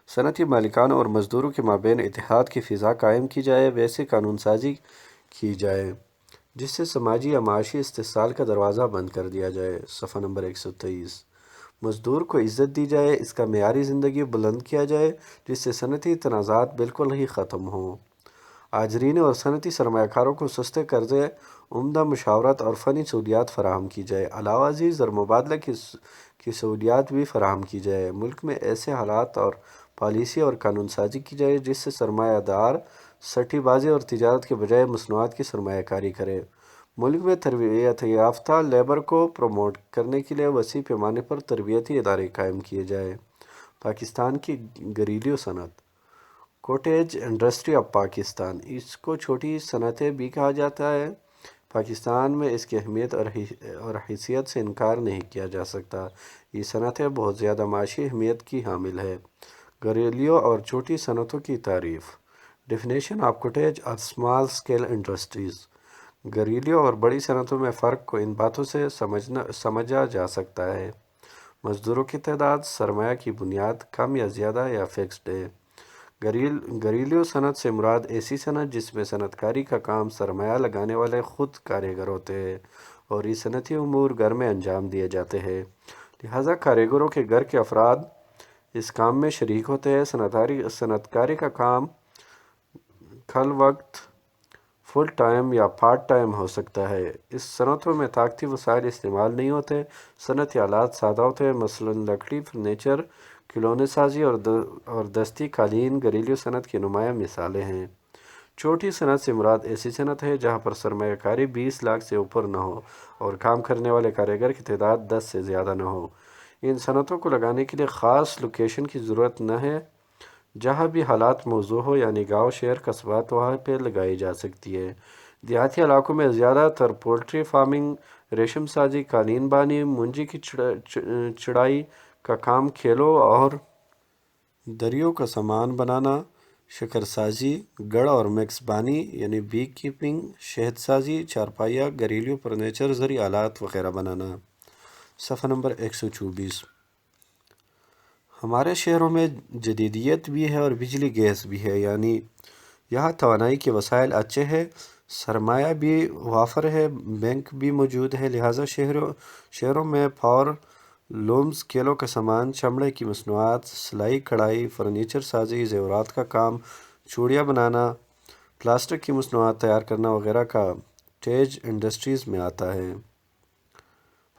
صنعتی مالکان اور مزدوروں کے مابین اتحاد کی فضا قائم کی جائے، ویسے قانون سازی کی جائے جس سے سماجی یا معاشی استحصال کا دروازہ بند کر دیا جائے۔ صفحہ نمبر 123۔ مزدور کو عزت دی جائے، اس کا معیار زندگی بلند کیا جائے جس سے صنعتی تنازعات بالکل ہی ختم ہوں۔ آجرین اور صنعتی سرمایہ کاروں کو سستے قرضے، عمدہ مشاورت اور فنی سہولیات فراہم کی جائے۔ علاوہ ازیں زر مبادلہ کی سہولیات بھی فراہم کی جائے۔ ملک میں ایسے حالات اور پالیسی اور قانون سازی کی جائے جس سے سرمایہ دار سٹی بازی اور تجارت کے بجائے مصنوعات کی سرمایہ کاری کرے۔ ملک میں تربیت یافتہ لیبر کو پروموٹ کرنے کے لیے وسیع پیمانے پر تربیتی ادارے قائم کیے جائے۔ پاکستان کی گھریلو صنعت، کوٹیج انڈسٹری آف پاکستان، اس کو چھوٹی صنعتیں بھی کہا جاتا ہے۔ پاکستان میں اس کی اہمیت اور حیثیت سے انکار نہیں کیا جا سکتا۔ یہ صنعتیں بہت زیادہ معاشی اہمیت کی حامل ہے۔ گھریلو اور چھوٹی صنعتوں کی تعریف۔ ڈیفینیشن آف کوٹیج اور اسمال اسکیل انڈسٹریز۔ گھریلو اور بڑی صنعتوں میں فرق کو ان باتوں سے سمجھا جا سکتا ہے: مزدوروں کی تعداد، سرمایہ کی بنیاد، کم یا زیادہ یا فکسڈ ہے۔ گھریلو صنعت سے مراد ایسی صنعت جس میں صنعت کاری کا کام سرمایہ لگانے والے خود کاریگر ہوتے ہیں اور یہ صنعتی امور گھر میں انجام دیے جاتے ہیں، لہذا کاریگروں کے گھر کے افراد اس کام میں شریک ہوتے ہیں۔ صنعت کاری کا کام کل وقت، فل ٹائم یا پارٹ ٹائم ہو سکتا ہے۔ اس صنعتوں میں طاقتی وسائل استعمال نہیں ہوتے، صنعتی آلات سادہ ہوتے ہیں، مثلاً لکڑی، فرنیچر، کھلونے سازی اور دستی قالین گھریلو صنعت کی نمایاں مثالیں ہیں۔ چھوٹی صنعت سے مراد ایسی صنعت ہے جہاں پر سرمایہ کاری 20 لاکھ سے اوپر نہ ہو اور کام کرنے والے کاریگر کی تعداد 10 سے زیادہ نہ ہو۔ ان صنعتوں کو لگانے کے لیے خاص لوکیشن کی ضرورت نہ ہے، جہاں بھی حالات موزوں ہو، یعنی گاؤں، شہر، قصبات، وہاں پہ لگائی جا سکتی ہے۔ دیہاتی علاقوں میں زیادہ تر پولٹری فارمنگ، ریشم سازی، قالین بانی، منجی کی چڑائی کا کام، کھیلوں اور دریوں کا سامان بنانا، شکر سازی، گڑ اور میکس بانی یعنی بی کیپنگ، شہد سازی، چارپائیاں، گھریلو فرنیچر، زرعی آلات وغیرہ بنانا۔ صفحہ نمبر 124۔ ہمارے شہروں میں جدیدیت بھی ہے اور بجلی گیس بھی ہے، یعنی یہاں توانائی کے وسائل اچھے ہیں، سرمایہ بھی وافر ہے، بینک بھی موجود ہے، لہٰذا شہروں میں پاور لومز، کھیلوں کا سامان، چمڑے کی مصنوعات، سلائی کڑھائی، فرنیچر سازی، زیورات کا کام، چوڑیاں بنانا، پلاسٹک کی مصنوعات تیار کرنا وغیرہ کا ٹیج انڈسٹریز میں آتا ہے۔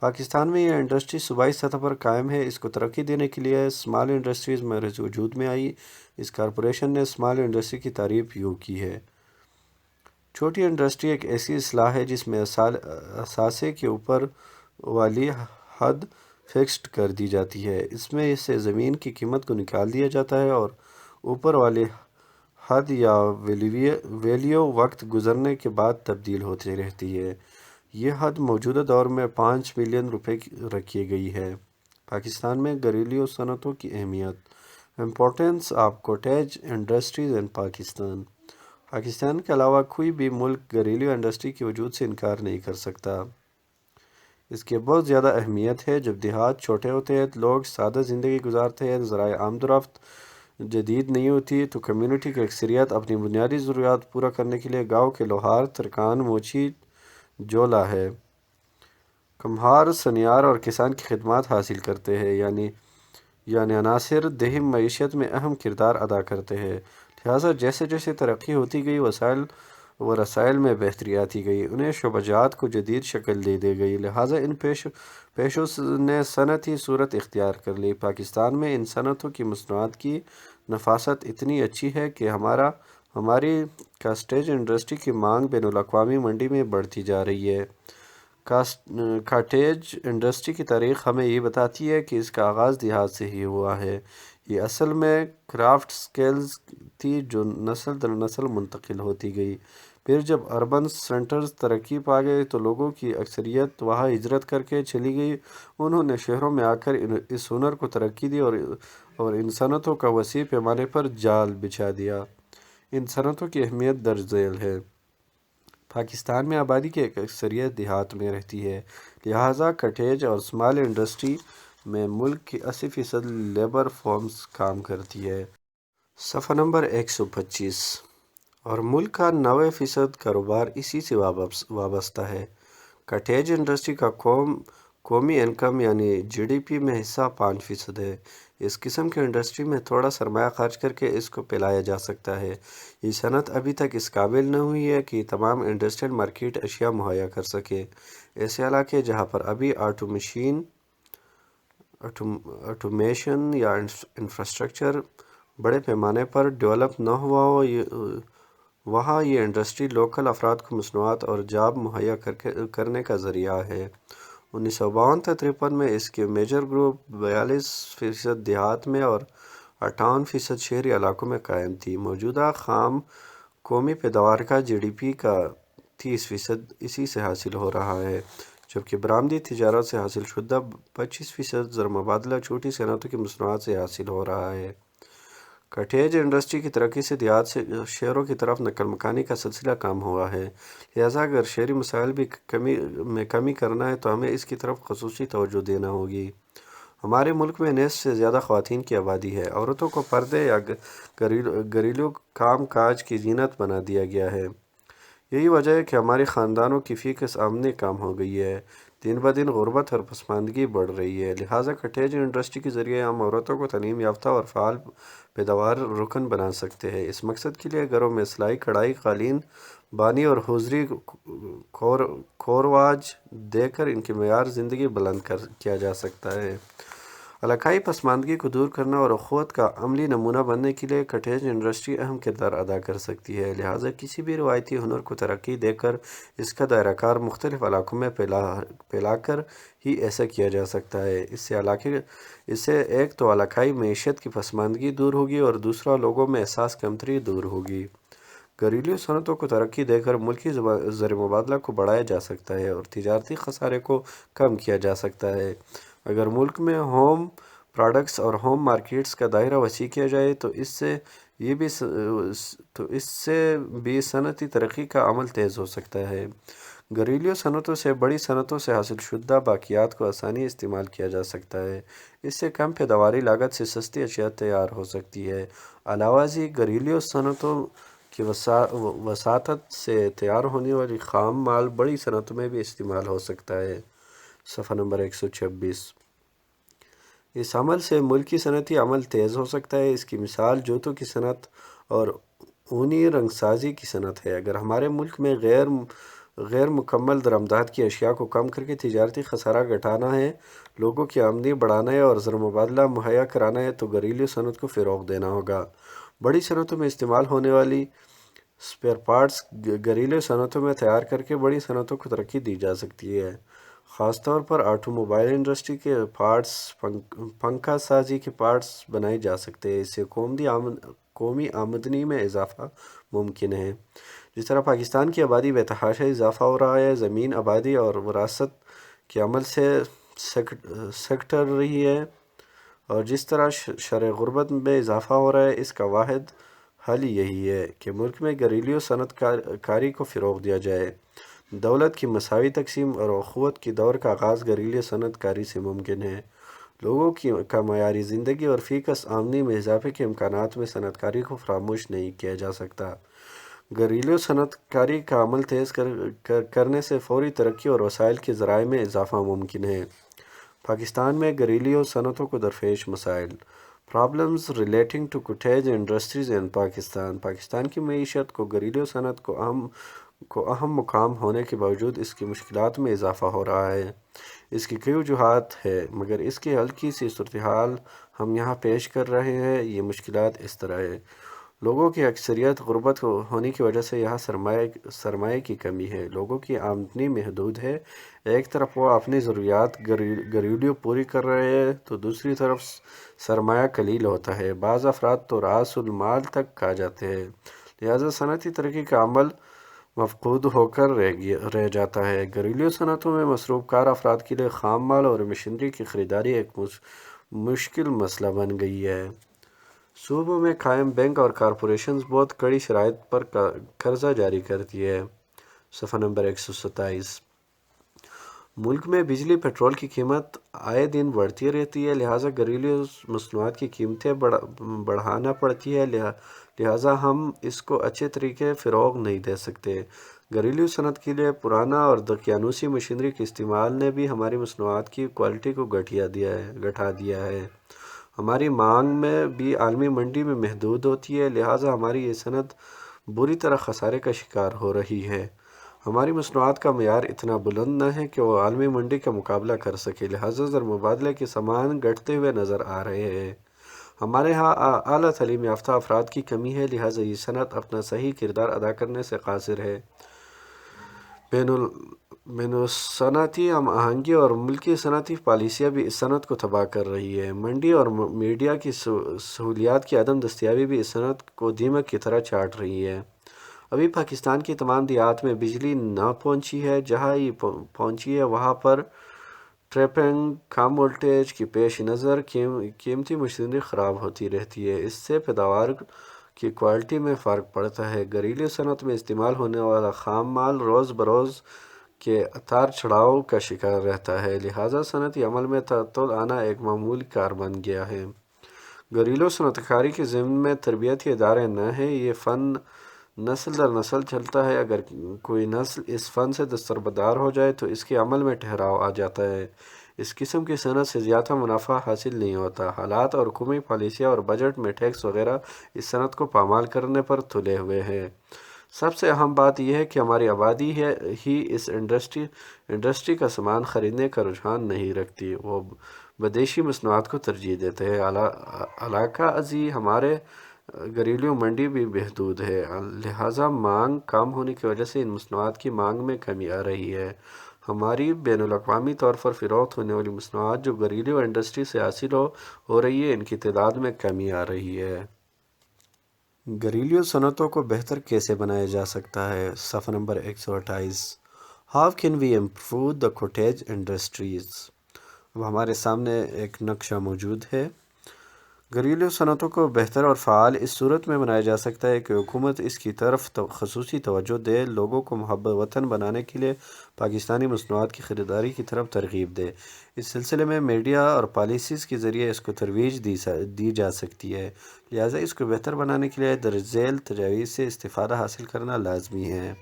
پاکستان میں یہ انڈسٹری صوبائی سطح پر قائم ہے۔ اس کو ترقی دینے کے لیے اسمال انڈسٹریز محض وجود میں آئی۔ اس کارپوریشن نے اسمال انڈسٹری کی تعریف یوں کی ہے: چھوٹی انڈسٹری ایک ایسی اصطلاح ہے جس میں اثاثے کے اوپر والی حد فکسڈ کر دی جاتی ہے، اس میں سے زمین کی قیمت کو نکال دیا جاتا ہے اور اوپر والی حد یا ویلیو وقت گزرنے کے بعد تبدیل ہوتی رہتی ہے۔ یہ حد موجودہ دور میں 5 ملین روپے رکھی گئی ہے۔ پاکستان میں گھریلو صنعتوں کی اہمیت۔ امپورٹنس آف کوٹیج انڈسٹریز ان پاکستان۔ پاکستان کے علاوہ کوئی بھی ملک گھریلو انڈسٹری کے وجود سے انکار نہیں کر سکتا۔ اس کی بہت زیادہ اہمیت ہے۔ جب دیہات چھوٹے ہوتے ہیں، لوگ سادہ زندگی گزارتے ہیں، ذرائع آمد و رفت جدید نہیں ہوتی، تو کمیونٹی کی اکثریت اپنی بنیادی ضروریات پورا کرنے کے لیے گاؤں کے لوہار، ترکان، موچی، جولا ہے، کمہار، سنیار اور کسان کی خدمات حاصل کرتے ہیں، یعنی عناصر دیہی معیشت میں اہم کردار ادا کرتے ہیں۔ لہٰذا جیسے جیسے ترقی ہوتی گئی، وسائل و رسائل میں بہتری آتی گئی، انہیں شعبہ جات کو جدید شکل دے دی گئی، لہٰذا ان پیشوں نے صنعتی صورت اختیار کر لی۔ پاکستان میں ان صنعتوں کی مصنوعات کی نفاست اتنی اچھی ہے کہ ہماری کاسٹیج انڈسٹری کی مانگ بین الاقوامی منڈی میں بڑھتی جا رہی ہے۔ کاٹیج انڈسٹری کی تاریخ ہمیں یہ بتاتی ہے کہ اس کا آغاز دیہات سے ہی ہوا ہے۔ یہ اصل میں کرافٹ سکلز تھی جو نسل در نسل منتقل ہوتی گئی۔ پھر جب اربن سینٹرز ترقی پا گئے تو لوگوں کی اکثریت وہاں ہجرت کر کے چلی گئی، انہوں نے شہروں میں آ کر اس ہنر کو ترقی دی اور ان صنعتوں کا وسیع پیمانے پر جال بچھا دیا۔ ان صنعتوں کی اہمیت درج ذیل ہے۔ پاکستان میں آبادی کی ایک اکثریت دیہات میں رہتی ہے، لہٰذا کٹیج اور اسمال انڈسٹری میں ملک کی 80% لیبر فورس کام کرتی ہے۔ صفحہ نمبر 125 اور ملک کا 90% کاروبار اسی سے وابستہ ہے۔ کٹیج انڈسٹری کا قومی انکم یعنی جی ڈی پی میں حصہ 5% ہے۔ اس قسم کی انڈسٹری میں تھوڑا سرمایہ خرچ کر کے اس کو پھیلایا جا سکتا ہے۔ یہ صنعت ابھی تک اس قابل نہ ہوئی ہے کہ تمام انڈسٹریل مارکیٹ اشیاء مہیا کر سکے۔ ایسے علاقے جہاں پر ابھی آٹومیشن یا انفراسٹرکچر بڑے پیمانے پر ڈیولپ نہ ہوا ہو، وہاں یہ انڈسٹری لوکل افراد کو مصنوعات اور جاب مہیا کرنے کا ذریعہ ہے۔ 1952-53 میں اس کے میجر گروپ 42% دیہات میں اور 58% شہری علاقوں میں قائم تھی۔ موجودہ خام قومی پیداوار کا جی ڈی پی کا 30% اسی سے حاصل ہو رہا ہے، جبکہ برآمدی تجارت سے حاصل شدہ 25% زر مبادلہ چھوٹی صنعتوں کی مصنوعات سے حاصل ہو رہا ہے۔ کٹیج انڈسٹری کی ترقی سے دیہات سے شہروں کی طرف نقل مکانی کا سلسلہ کم ہوا ہے، لہٰذا اگر شہری مسائل بھی کمی کرنا ہے تو ہمیں اس کی طرف خصوصی توجہ دینا ہوگی۔ ہمارے ملک میں نصف سے زیادہ خواتین کی آبادی ہے۔ عورتوں کو پردے یا گھریلو کام کاج کی زینت بنا دیا گیا ہے۔ یہی وجہ ہے کہ ہمارے خاندانوں کی فیکس آمدنی کم ہو گئی ہے، دن بدن غربت اور پسماندگی بڑھ رہی ہے۔ لہٰذا کٹیج انڈسٹری کے ذریعے ہم عورتوں کو تعلیم یافتہ اور فعال پیداوار رکن بنا سکتے ہیں۔ اس مقصد کے لیے گھروں میں سلائی، کڑھائی، قالین بانی اور ہوزری کورواج دے کر ان کے معیار زندگی بلند کیا جا سکتا ہے۔ علاقائی پسماندگی کو دور کرنا اور اخوت کا عملی نمونہ بننے کے لیے کٹیج انڈسٹری اہم کردار ادا کر سکتی ہے، لہٰذا کسی بھی روایتی ہنر کو ترقی دے کر اس کا دائرہ کار مختلف علاقوں میں پھیلا کر ہی ایسا کیا جا سکتا ہے۔ اس سے ایک تو علاقائی معیشت کی پسماندگی دور ہوگی اور دوسرا لوگوں میں احساس کمتری دور ہوگی۔ گھریلو صنعتوں کو ترقی دے کر ملکی زر مبادلہ کو بڑھایا جا سکتا ہے اور تجارتی خسارے کو کم کیا جا سکتا ہے۔ اگر ملک میں ہوم پروڈکٹس اور ہوم مارکیٹس کا دائرہ وسیع کیا جائے تو اس سے بھی صنعتی ترقی کا عمل تیز ہو سکتا ہے۔ گھریلو صنعتوں سے بڑی صنعتوں سے حاصل شدہ باقیات کو آسانی استعمال کیا جا سکتا ہے۔ اس سے کم پیداواری لاگت سے سستی اشیاء تیار ہو سکتی ہے۔ علاوہ ازیں گھریلو صنعتوں کی وساطت سے تیار ہونے والی خام مال بڑی صنعتوں میں بھی استعمال ہو سکتا ہے۔ صفحہ نمبر 126 اس عمل سے ملکی صنعتی عمل تیز ہو سکتا ہے۔ اس کی مثال جوتوں کی صنعت اور اونی رنگ سازی کی صنعت ہے۔ اگر ہمارے ملک میں غیر مکمل درآمدات کی اشیاء کو کم کر کے تجارتی خسارہ گھٹانا ہے، لوگوں کی آمدنی بڑھانا ہے اور زر مبادلہ مہیا کرانا ہے تو گھریلو صنعت کو فروغ دینا ہوگا۔ بڑی صنعتوں میں استعمال ہونے والی اسپیئر پارٹس گھریلو صنعتوں میں تیار کر کے بڑی صنعتوں کو ترقی دی جا سکتی ہے۔ خاص طور پر آٹو موبائل انڈسٹری کے پارٹس، پنکھا سازی کے پارٹس بنائے جا سکتے ہیں۔ اس سے قومی آمدنی میں اضافہ ممکن ہے۔ جس طرح پاکستان کی آبادی بے تحاشا اضافہ ہو رہا ہے، زمین آبادی اور وراثت کے عمل سے سکڑ رہی ہے، اور جس طرح شرح غربت میں اضافہ ہو رہا ہے، اس کا واحد حل یہی ہے کہ ملک میں گھریلو صنعت کاری کو فروغ دیا جائے۔ دولت کی مساوی تقسیم اور اخوت کے دور کا آغاز گھریلو صنعت کاری سے ممکن ہے۔ لوگوں کا معیاری زندگی اور فی کس آمدنی میں اضافے کے امکانات میں صنعت کاری کو فراموش نہیں کیا جا سکتا۔ گھریلو صنعت کاری کا عمل تیز کرنے سے فوری ترقی اور وسائل کے ذرائع میں اضافہ ممکن ہے۔ پاکستان میں گھریلو صنعتوں کو درپیش مسائل۔ پرابلمز ریلیٹنگ ٹو کٹیج انڈسٹریز ان پاکستان۔ پاکستان کی معیشت کو گھریلو صنعت کو اہم مقام ہونے کے باوجود اس کی مشکلات میں اضافہ ہو رہا ہے۔ اس کی کئی وجوہات ہیں، مگر اس کی ہلکی سی صورتحال ہم یہاں پیش کر رہے ہیں۔ یہ مشکلات اس طرح ہیں۔ لوگوں کی اکثریت غربت ہونے کی وجہ سے یہاں سرمایہ کی کمی ہے۔ لوگوں کی آمدنی محدود ہے۔ ایک طرف وہ اپنی ضروریات گھریلو پوری کر رہے ہیں تو دوسری طرف سرمایہ قلیل ہوتا ہے۔ بعض افراد تو رأس المال تک کھا جاتے ہیں، لہٰذا صنعتی ترقی کا عمل مفقود ہو کر رہ جاتا ہے۔ گھریلو صنعتوں میں مصروف کار افراد کے لیے خام مال اور مشینری کی خریداری ایک مشکل مسئلہ بن گئی ہے۔ صوبوں میں قائم بینک اور کارپوریشنز بہت کڑی شرائط پر قرضہ جاری کرتی ہے۔ صفحہ نمبر 127۔ ملک میں بجلی پیٹرول کی قیمت آئے دن بڑھتی رہتی ہے، لہٰذا گھریلو مصنوعات کی قیمتیں بڑھانا پڑتی ہے، لہٰذا ہم اس کو اچھے طریقے فروغ نہیں دے سکتے۔ گھریلو صنعت کے لیے پرانا اور دقیانوسی مشینری کے استعمال نے بھی ہماری مصنوعات کی کوالٹی کو گھٹا دیا ہے۔ ہماری مانگ میں بھی عالمی منڈی میں محدود ہوتی ہے، لہٰذا ہماری یہ صنعت بری طرح خسارے کا شکار ہو رہی ہے۔ ہماری مصنوعات کا معیار اتنا بلند نہ ہے کہ وہ عالمی منڈی کا مقابلہ کر سکے، لہٰذا زر مبادلے کے سامان گھٹتے ہوئے نظر آ رہے ہیں۔ ہمارے ہاں اعلیٰ تعلیم یافتہ افراد کی کمی ہے، لہٰذا یہ صنعت اپنا صحیح کردار ادا کرنے سے قاصر ہے۔ بین الصنعتی ہم آہنگی اور ملکی صنعتی پالیسیاں بھی اس صنعت کو تباہ کر رہی ہے۔ منڈی اور میڈیا کی سہولیات کی عدم دستیابی بھی اس صنعت کو دیمک کی طرح چاٹ رہی ہے۔ ابھی پاکستان کی تمام دیہات میں بجلی نہ پہنچی ہے، جہاں یہ پہنچی ہے وہاں پر ٹریپنگ کم وولٹیج کی پیش نظر قیمتی مشینری خراب ہوتی رہتی ہے، اس سے پیداوار کی کوالٹی میں فرق پڑتا ہے۔ گھریلو صنعت میں استعمال ہونے والا خام مال روز بروز کے اتار چڑھاؤ کا شکار رہتا ہے، لہٰذا صنعتی عمل میں تعطل آنا ایک معمولی کار بن گیا ہے۔ گھریلو صنعت کاری کے ضمن میں تربیتی ادارے نہ ہیں، یہ فن نسل در نسل چلتا ہے۔ اگر کوئی نسل اس فن سے دستبردار ہو جائے تو اس کے عمل میں ٹھہراؤ آ جاتا ہے، اس قسم کی صنعت سے زیادہ منافع حاصل نہیں ہوتا۔ حالات اور حکومتی پالیسیاں اور بجٹ میں ٹیکس وغیرہ اس صنعت کو پامال کرنے پر تلے ہوئے ہیں۔ سب سے اہم بات یہ ہے کہ ہماری آبادی ہی اس انڈسٹری کا سامان خریدنے کا رجحان نہیں رکھتی، وہ بدیشی مصنوعات کو ترجیح دیتے ہیں۔ علاقہ ازیں ہمارے گھریلو منڈی بھی محدود ہے، لہٰذا مانگ کم ہونے کی وجہ سے ان مصنوعات کی مانگ میں کمی آ رہی ہے۔ ہماری بین الاقوامی طور پر فروخت ہونے والی مصنوعات جو گھریلو انڈسٹری سے حاصل ہو رہی ہے، ان کی تعداد میں کمی آ رہی ہے۔ گھریلو صنعتوں کو بہتر کیسے بنایا جا سکتا ہے؟ صفحہ number 128۔ How can we improve the cottage industries؟ اب ہمارے سامنے ایک نقشہ موجود ہے۔ گھریلو صنعتوں کو بہتر اور فعال اس صورت میں بنایا جا سکتا ہے کہ حکومت اس کی طرف خصوصی توجہ دے، لوگوں کو محب وطن بنانے کے لیے پاکستانی مصنوعات کی خریداری کی طرف ترغیب دے۔ اس سلسلے میں میڈیا اور پالیسیز کے ذریعے اس کو ترویج دی جا سکتی ہے، لہٰذا اس کو بہتر بنانے کے لیے درج ذیل تجاویز سے استفادہ حاصل کرنا لازمی ہے۔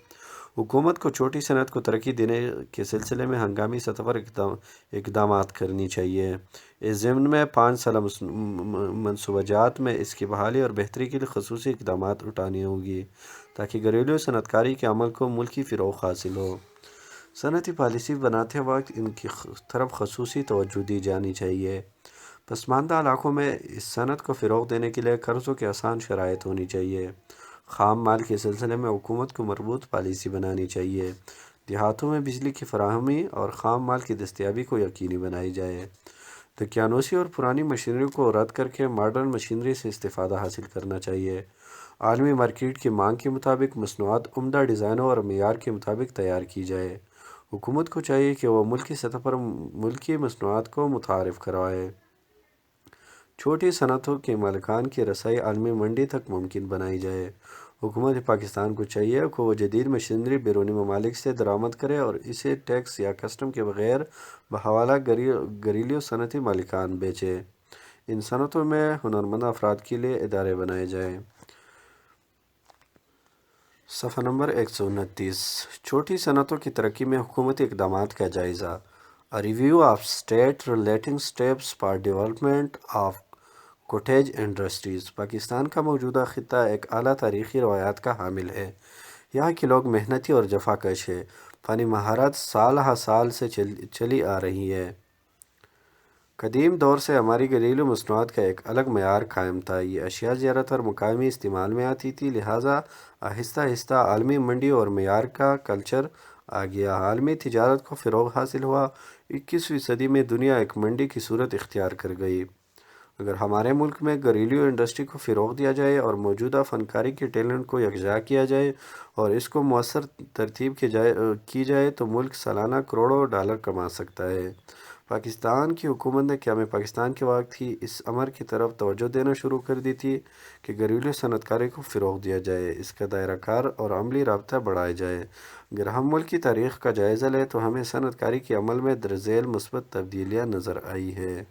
حکومت کو چھوٹی صنعت کو ترقی دینے کے سلسلے میں ہنگامی سطح پر اقدامات کرنی چاہیے۔ اس ضمن میں 5 سالہ منصوبہ جات میں اس کی بحالی اور بہتری کے لیے خصوصی اقدامات اٹھانی ہوگی تاکہ گھریلو صنعت کاری کے عمل کو ملکی فروغ حاصل ہو۔ صنعتی پالیسی بناتے وقت ان کی طرف خصوصی توجہ دی جانی چاہیے۔ پسماندہ علاقوں میں اس صنعت کو فروغ دینے کے لیے قرضوں کی آسان شرائط ہونی چاہیے۔ خام مال کے سلسلے میں حکومت کو مربوط پالیسی بنانی چاہیے۔ دیہاتوں میں بجلی کی فراہمی اور خام مال کی دستیابی کو یقینی بنائی جائے۔ دقیانوسی اور پرانی مشینری کو رد کر کے ماڈرن مشینری سے استفادہ حاصل کرنا چاہیے۔ عالمی مارکیٹ کی مانگ کے مطابق مصنوعات عمدہ ڈیزائنوں اور معیار کے مطابق تیار کی جائے۔ حکومت کو چاہیے کہ وہ ملکی سطح پر ملکی مصنوعات کو متعارف کروائے۔ چھوٹی صنعتوں کے مالکان کی رسائی عالمی منڈی تک ممکن بنائی جائے۔ حکومت پاکستان کو چاہیے کہ وہ جدید مشینری بیرونی ممالک سے درآمد کرے اور اسے ٹیکس یا کسٹم کے بغیر بحوالہ گھریلو صنعتی مالکان بیچے۔ ان صنعتوں میں ہنرمند افراد کے لیے ادارے بنائے جائیں۔ صفحہ نمبر 129۔ چھوٹی صنعتوں کی ترقی میں حکومتی اقدامات کا جائزہ۔ A review of state relating steps for development of cottage industries۔ Pakistan کا موجودہ خطہ ایک اعلیٰ تاریخی روایات کا حامل ہے۔ یہاں کے لوگ محنتی اور جفاکش ہیں۔ فنی مہارت سال ہا سال سے چلی آ رہی ہے۔ قدیم دور سے ہماری گھریلو مصنوعات کا ایک الگ معیار قائم تھا۔ یہ اشیاء زیادہ تر مقامی استعمال میں آتی تھی، لہٰذا آہستہ آہستہ عالمی منڈی اور معیار کا کلچر آ گیا۔ عالمی تجارت کو فروغ حاصل ہوا۔ 21ویں صدی میں دنیا ایک منڈی کی صورت اختیار کر گئی۔ اگر ہمارے ملک میں گھریلو انڈسٹری کو فروغ دیا جائے اور موجودہ فنکاری کے ٹیلنٹ کو یکجا کیا جائے اور اس کو مؤثر ترتیب کی جائے تو ملک سالانہ کروڑوں ڈالر کما سکتا ہے۔ پاکستان کی حکومت نے قیام پاکستان کے وقت ہی اس امر کی طرف توجہ دینا شروع کر دی تھی کہ گھریلو صنعت کاری کو فروغ دیا جائے، اس کا دائرہ کار اور عملی رابطہ بڑھایا جائے۔ اگر ہم ملک کی تاریخ کا جائزہ لیں تو ہمیں صنعت کاری کے عمل میں درج ذیل مثبت تبدیلیاں نظر آئی ہیں۔